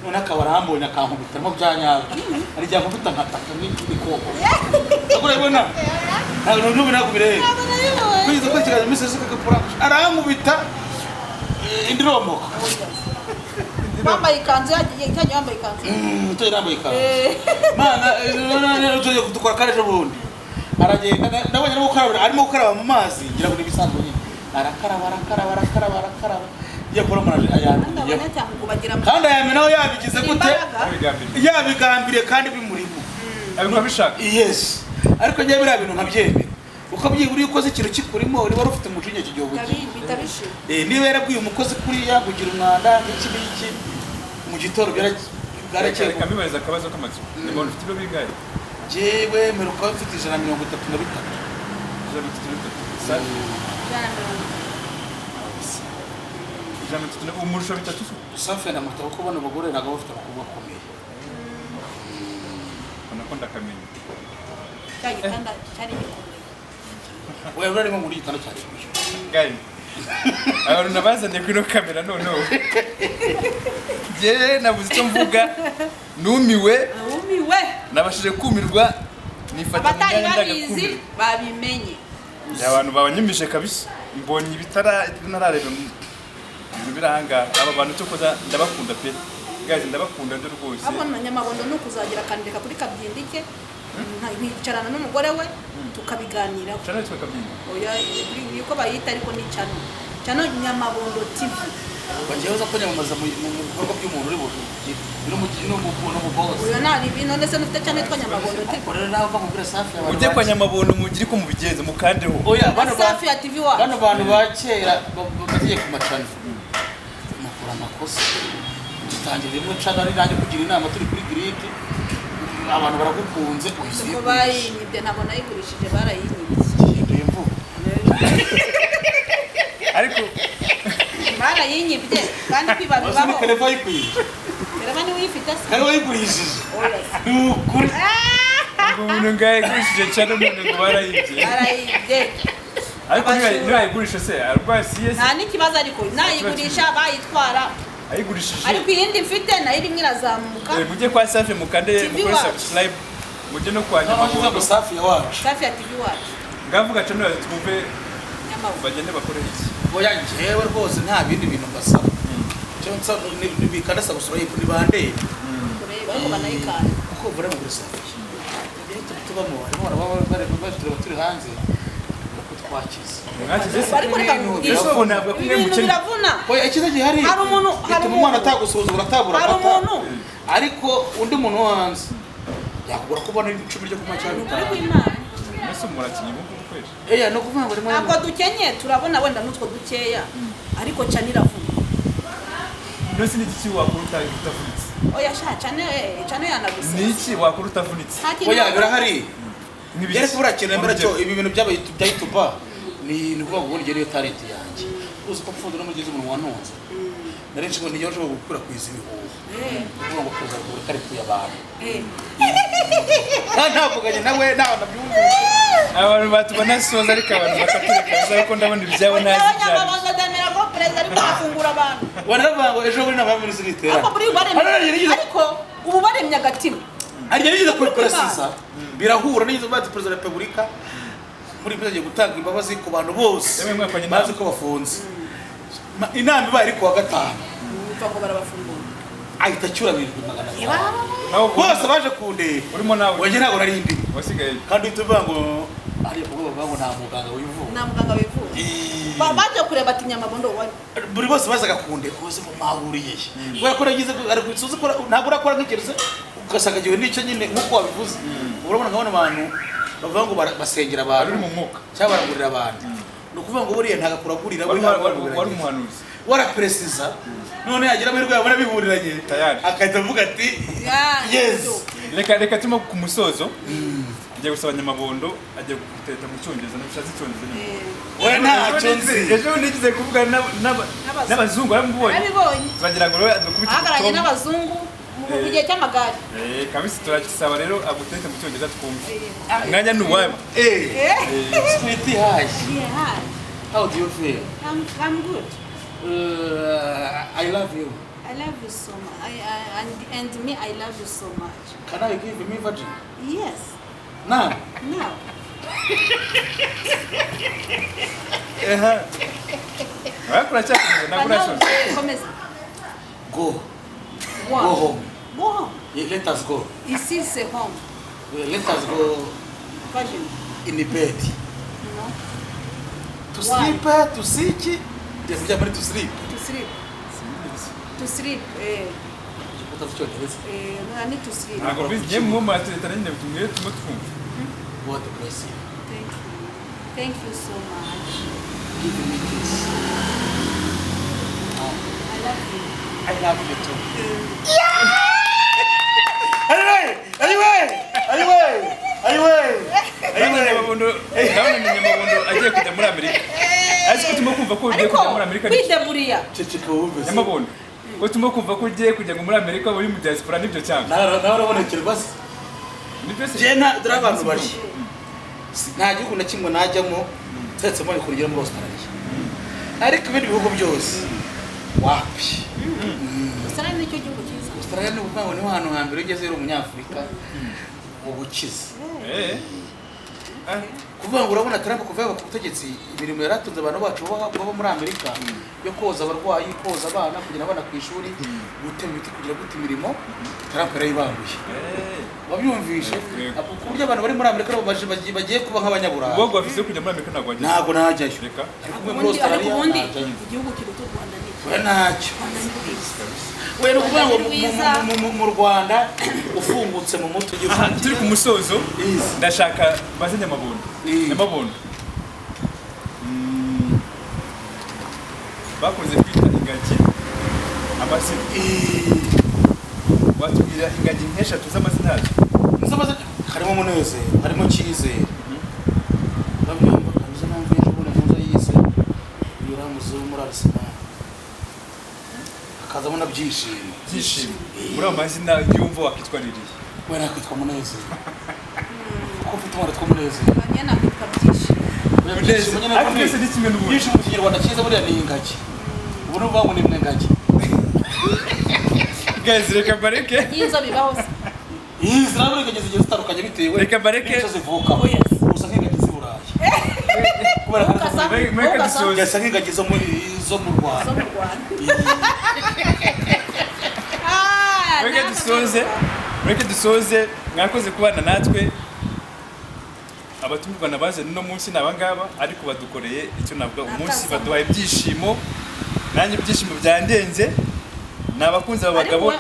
Speaker 1: none akaba arambonye akankubitamo bya nyabyo arijya nkubita nkataka n'ikoko urabona ntabwo n'ubu nakubireba kwiza ko ikiganza iminsi yose kagapuranka arankubita indiromoka
Speaker 2: wambaye ikanzu yagiye wambaye ikanzu
Speaker 1: mutari yambaye ikanzu mana tujye dukora karejo bundi aragenda ndabonye arimo gukaraba mu mazi ngira ngo ni bisanzwe nyine arakaraba yakora manaje ayambiye kandi ayamenaho yabigize gute yabigambiriye kandi bimurimo
Speaker 3: abikora bishaka
Speaker 1: yes ariko njye biriya bintu nkabyemera uko byiburi ukoze ikintu kikurimo uri wari ufite umujinya kigihugu niba yarabwiye umukozi kuri yagugira umwanda n'iki mu gitoro byarakeye
Speaker 3: kamibariza akabazo k'amatsiko ndabona ufite ibyo bingahe
Speaker 1: jewe meruka mfite 133
Speaker 3: umurusha bitatu
Speaker 1: safi na moto ko bano bagore naga bafite bakubwa komeye
Speaker 3: onako ndakamenya
Speaker 2: cyagitanda cyari
Speaker 1: wewe urarimo muri gitanda cyane
Speaker 3: gayi abantu nabazanye kuri kamera none je nabuze icyo mvuga numiwe nabashije kumirwa nifata
Speaker 2: ababizi babimenye
Speaker 3: abantu babanyumije kabisa mbonye ibitara narareba biranga aba bantu cyo koza ndabakunda pe guys ndabakunda ndio rwose
Speaker 2: abona nyamabondo no kuzagira kandika kuri kabyindike nkicarana n'umugore we tukabiganira
Speaker 3: cyane twe kabyindi
Speaker 2: oya niko bayita ariko ni cyane nyamabondo TV
Speaker 1: bagiye ko nyamamaza mu bikorwa by'umuntu uri buju bino mu boss
Speaker 2: oya nari ibintu ndetse nufite cyane twa nyamabondo TV
Speaker 1: rero nawe va kubira safi abantu
Speaker 3: ujye kwa nyamabondo mugire ko mubigenze mukandeho
Speaker 1: oya bano
Speaker 2: safi ya TV wa
Speaker 1: bano bantu bakera bagiye ku macana makora amakosa dutangira rimwe cana ari nanjye kugira inama turi kuri grid abantu baragukunze
Speaker 2: ko bayinyibye ntabwo nayigurishije barayinyibye
Speaker 3: ariko
Speaker 2: barayinyibye kandi kwibabibaho
Speaker 1: telefone ayikwiye
Speaker 2: telefone uyifite se
Speaker 1: kandi wayigurishije ukuri
Speaker 3: umuntu ngaye gurishije cyane none ngo barayibye ariko nayigurisha se arwasiye
Speaker 2: nta n'ikibazo ariko nayigurisha bayitwara
Speaker 3: ayigurishije
Speaker 2: ariko iyindi mfite nayo irimo irazamuka
Speaker 3: mujye kwa safi mukande mukore subscribe mujye no kwa nyamabondo
Speaker 1: safi ya wacu
Speaker 2: safi ya TV wacu
Speaker 3: ngavuga cyane twumve bagende bakore iki
Speaker 1: oya njyewe rwose nta bindi bintu mbasaba cyo nsaba nibikanda subscribe ni bande
Speaker 2: ariko banayikanda
Speaker 1: uko vura muri safi tubamo arimo barababa turi hanze twakize
Speaker 2: ibintu biravuna
Speaker 1: oya ikiza gihari
Speaker 2: hari umuntu
Speaker 1: umwana atagusuzugura atabura
Speaker 2: hari umuntu
Speaker 1: ariko undi muntu hanze yakubura kubona icumi ryo kumacyaro
Speaker 3: nase murakinye mu kwezi
Speaker 1: no kuvuga ngo rimwe
Speaker 2: ntabwo dukenye turabona wenda n'utwo dukeya ariko cyane iravuna
Speaker 3: nose ni iki wakora utavunitse
Speaker 2: oya sha cyane yanagusa
Speaker 3: ni iki wakora utavunitse
Speaker 1: oya birahari yari kubura kintu mbere cyo ibi bintu bya YouTube ni nuvuga ngo buryo niyo talent yanjye uzi ko mfundo n'umugezi umuntu wanonze narenshi ngo ntiyo nshobora gukura kwiza ibihuha uvuga ngo kuza kuri kare kuya abantu ntavuganye nawe nawe nabyumvise
Speaker 3: abantu batubona soza ariko abantu bakatureka ariko ndabona ibyabo ntazi
Speaker 2: cyane abanga damera ko president ari gufungura abantu
Speaker 1: wanavuga ngo ejo buri naba muri zitera
Speaker 2: ariko buri ariko ubu baremye agatima
Speaker 1: ari yagize kuri sisa birahura n'izo bati president wa Republika muri byagiye gutanga imbabazi ku bantu bose bazi ko bafunze inama ibaye ariko wa gatanu
Speaker 2: umva ngo barabafungura
Speaker 1: ahita cyura birindwi magana bose baje kundeba
Speaker 3: urimo nawe
Speaker 1: wenge ntabwo nari
Speaker 3: wasigaye
Speaker 1: kandi tuvuga ngo ari ubwo babo nta muganga wivuga
Speaker 2: nta muganga wivuga baje kureba ati Nyamabondo wari
Speaker 1: buri bose bazaga kunde bose mwahuriye kubera ko nagize ari kwisuza ko ntabwo urakora nk'ikintu ugasanga giwe n'icyo nyine nk'uko wabivuze urabona nkabona abantu bavuga ngo basengera abantu
Speaker 3: ari mu mwuka
Speaker 1: cyangwa baragurira abantu no kuvuga ngo buriya ntagakuragurira
Speaker 3: wari umuhanuzi
Speaker 1: warapresiza none yagira amahirwe yabona bihuriranye akahita avuga ati yes
Speaker 3: reka tuma ku musozo agiye gusaba Nyamabondo agiye guteta mu cyongereza n'ubushatsi cyongereza
Speaker 1: we ntacyo nzi
Speaker 3: ejo nigize kuvugana n'abazungu
Speaker 2: arabibonye
Speaker 3: turagira ngo dukubite
Speaker 2: ahagaranye n'abazungu mu gihe cy'amagare
Speaker 3: kabisa turakisaba rero agutete mu cyongereza twumve umwanya ni uwawe
Speaker 1: sweetie hi
Speaker 2: hi
Speaker 1: how do you feel
Speaker 2: I'm good
Speaker 1: I love you
Speaker 2: I love you so much and me I love you so much
Speaker 1: can I give me virgin
Speaker 2: yes
Speaker 1: now
Speaker 3: wakora cyakomeza nagurashoza
Speaker 2: komeza
Speaker 1: go home yeah, let us go
Speaker 2: ici c'est home
Speaker 1: let us go
Speaker 2: Virgin.
Speaker 1: in the bed
Speaker 2: No.
Speaker 1: to
Speaker 2: Why?
Speaker 1: sleep to seek yes yeah to sleep
Speaker 2: To sleep.
Speaker 1: utazicyongereza
Speaker 2: No, I need to sleep.
Speaker 3: ntabwo bigiye mu mateta nyine tumwe twumva
Speaker 1: what a blessing
Speaker 2: Thank you. Thank you so much.
Speaker 1: give me this
Speaker 2: I love you.
Speaker 1: I love you too
Speaker 3: Nyamabondo agiye kujya muri Amerika ariko tuma kumva ko ugiye kujya muri Amerika
Speaker 2: kwideburiya
Speaker 1: ceceka wumve
Speaker 3: Nyamabondo ko tuma kumva ko ugiye kujya muri Amerika uri mu diaspora nibyo cyane
Speaker 1: narabonekerwa se
Speaker 3: nibyo se
Speaker 1: jena dore abantu bari nta gihugu na kimwe najyamo ndetse muri kurigera muri Australia ariko ibindi bihugu byose wapi
Speaker 2: Australia ni cyo gihugu cyiza.
Speaker 1: Australia ni ukuvuga ngo ni hantu hambere ugeze uri umunyafurika mu bukize kuvuga ngo urabona Trump kuva yaba ku butegetsi imirimo yaratunze abantu bacu baba muri Amerika yo koza abarwayi koza abana kugira abana ku ishuri gutema ibiti kugira gute imirimo Trump yarayibambuye wabyumvishe ku buryo abantu bari muri Amerika bagiye kuba nk'abanyaburayi
Speaker 3: ubwo bafise kujya muri Amerika
Speaker 1: ntabwo najyayo
Speaker 3: reka
Speaker 1: ariko muri Australia
Speaker 2: ubundi igihugu kiruta u Rwanda ni
Speaker 1: we ntacyo we no kuvuga ngo mu Rwanda ufungutse mu mutwe
Speaker 3: turi ku musozo ndashaka baze Nyamabondo bakunze kwita ingagi amazina watubwira ingagi nk'eshatu z'amazina yazo
Speaker 1: harimo Munezero harimo Cyizere babyumva kabiza mpamvu ejo bundi muza yise yuramuze muri Arsenal akazamo na byishimo
Speaker 3: muri amazina yumva wakitwa ririye
Speaker 1: we nakwitwa Munezero kuko mfite umwana tw'o Munezero
Speaker 2: abanyana kwitwa byishimo.
Speaker 3: ariko byose ni kimwe n'ubundi
Speaker 1: byinshi mu Kinyarwanda cyiza buriya ni ingagi ubu n'uvuga ngo ni imwe ngagi
Speaker 3: guys reka bareke
Speaker 2: Yizo bibaho se.
Speaker 1: izi nabwo ingagi zigiye zitandukanye bitewe
Speaker 3: reka bareke
Speaker 1: n'icyo zivukaho gusa nk'ingagi z'i Burayi kubera ko
Speaker 3: Mureka dusoze
Speaker 1: gasa nk'ingagi zo mu Rwanda
Speaker 3: mureke dusoze mwakoze kubana natwe abatumirwa nabaze no munsi nabangaba ariko badukoreye icyo navuga umunsi baduhaye ibyishimo nanjye ibyishimo byandenze nabakunze aba bagabo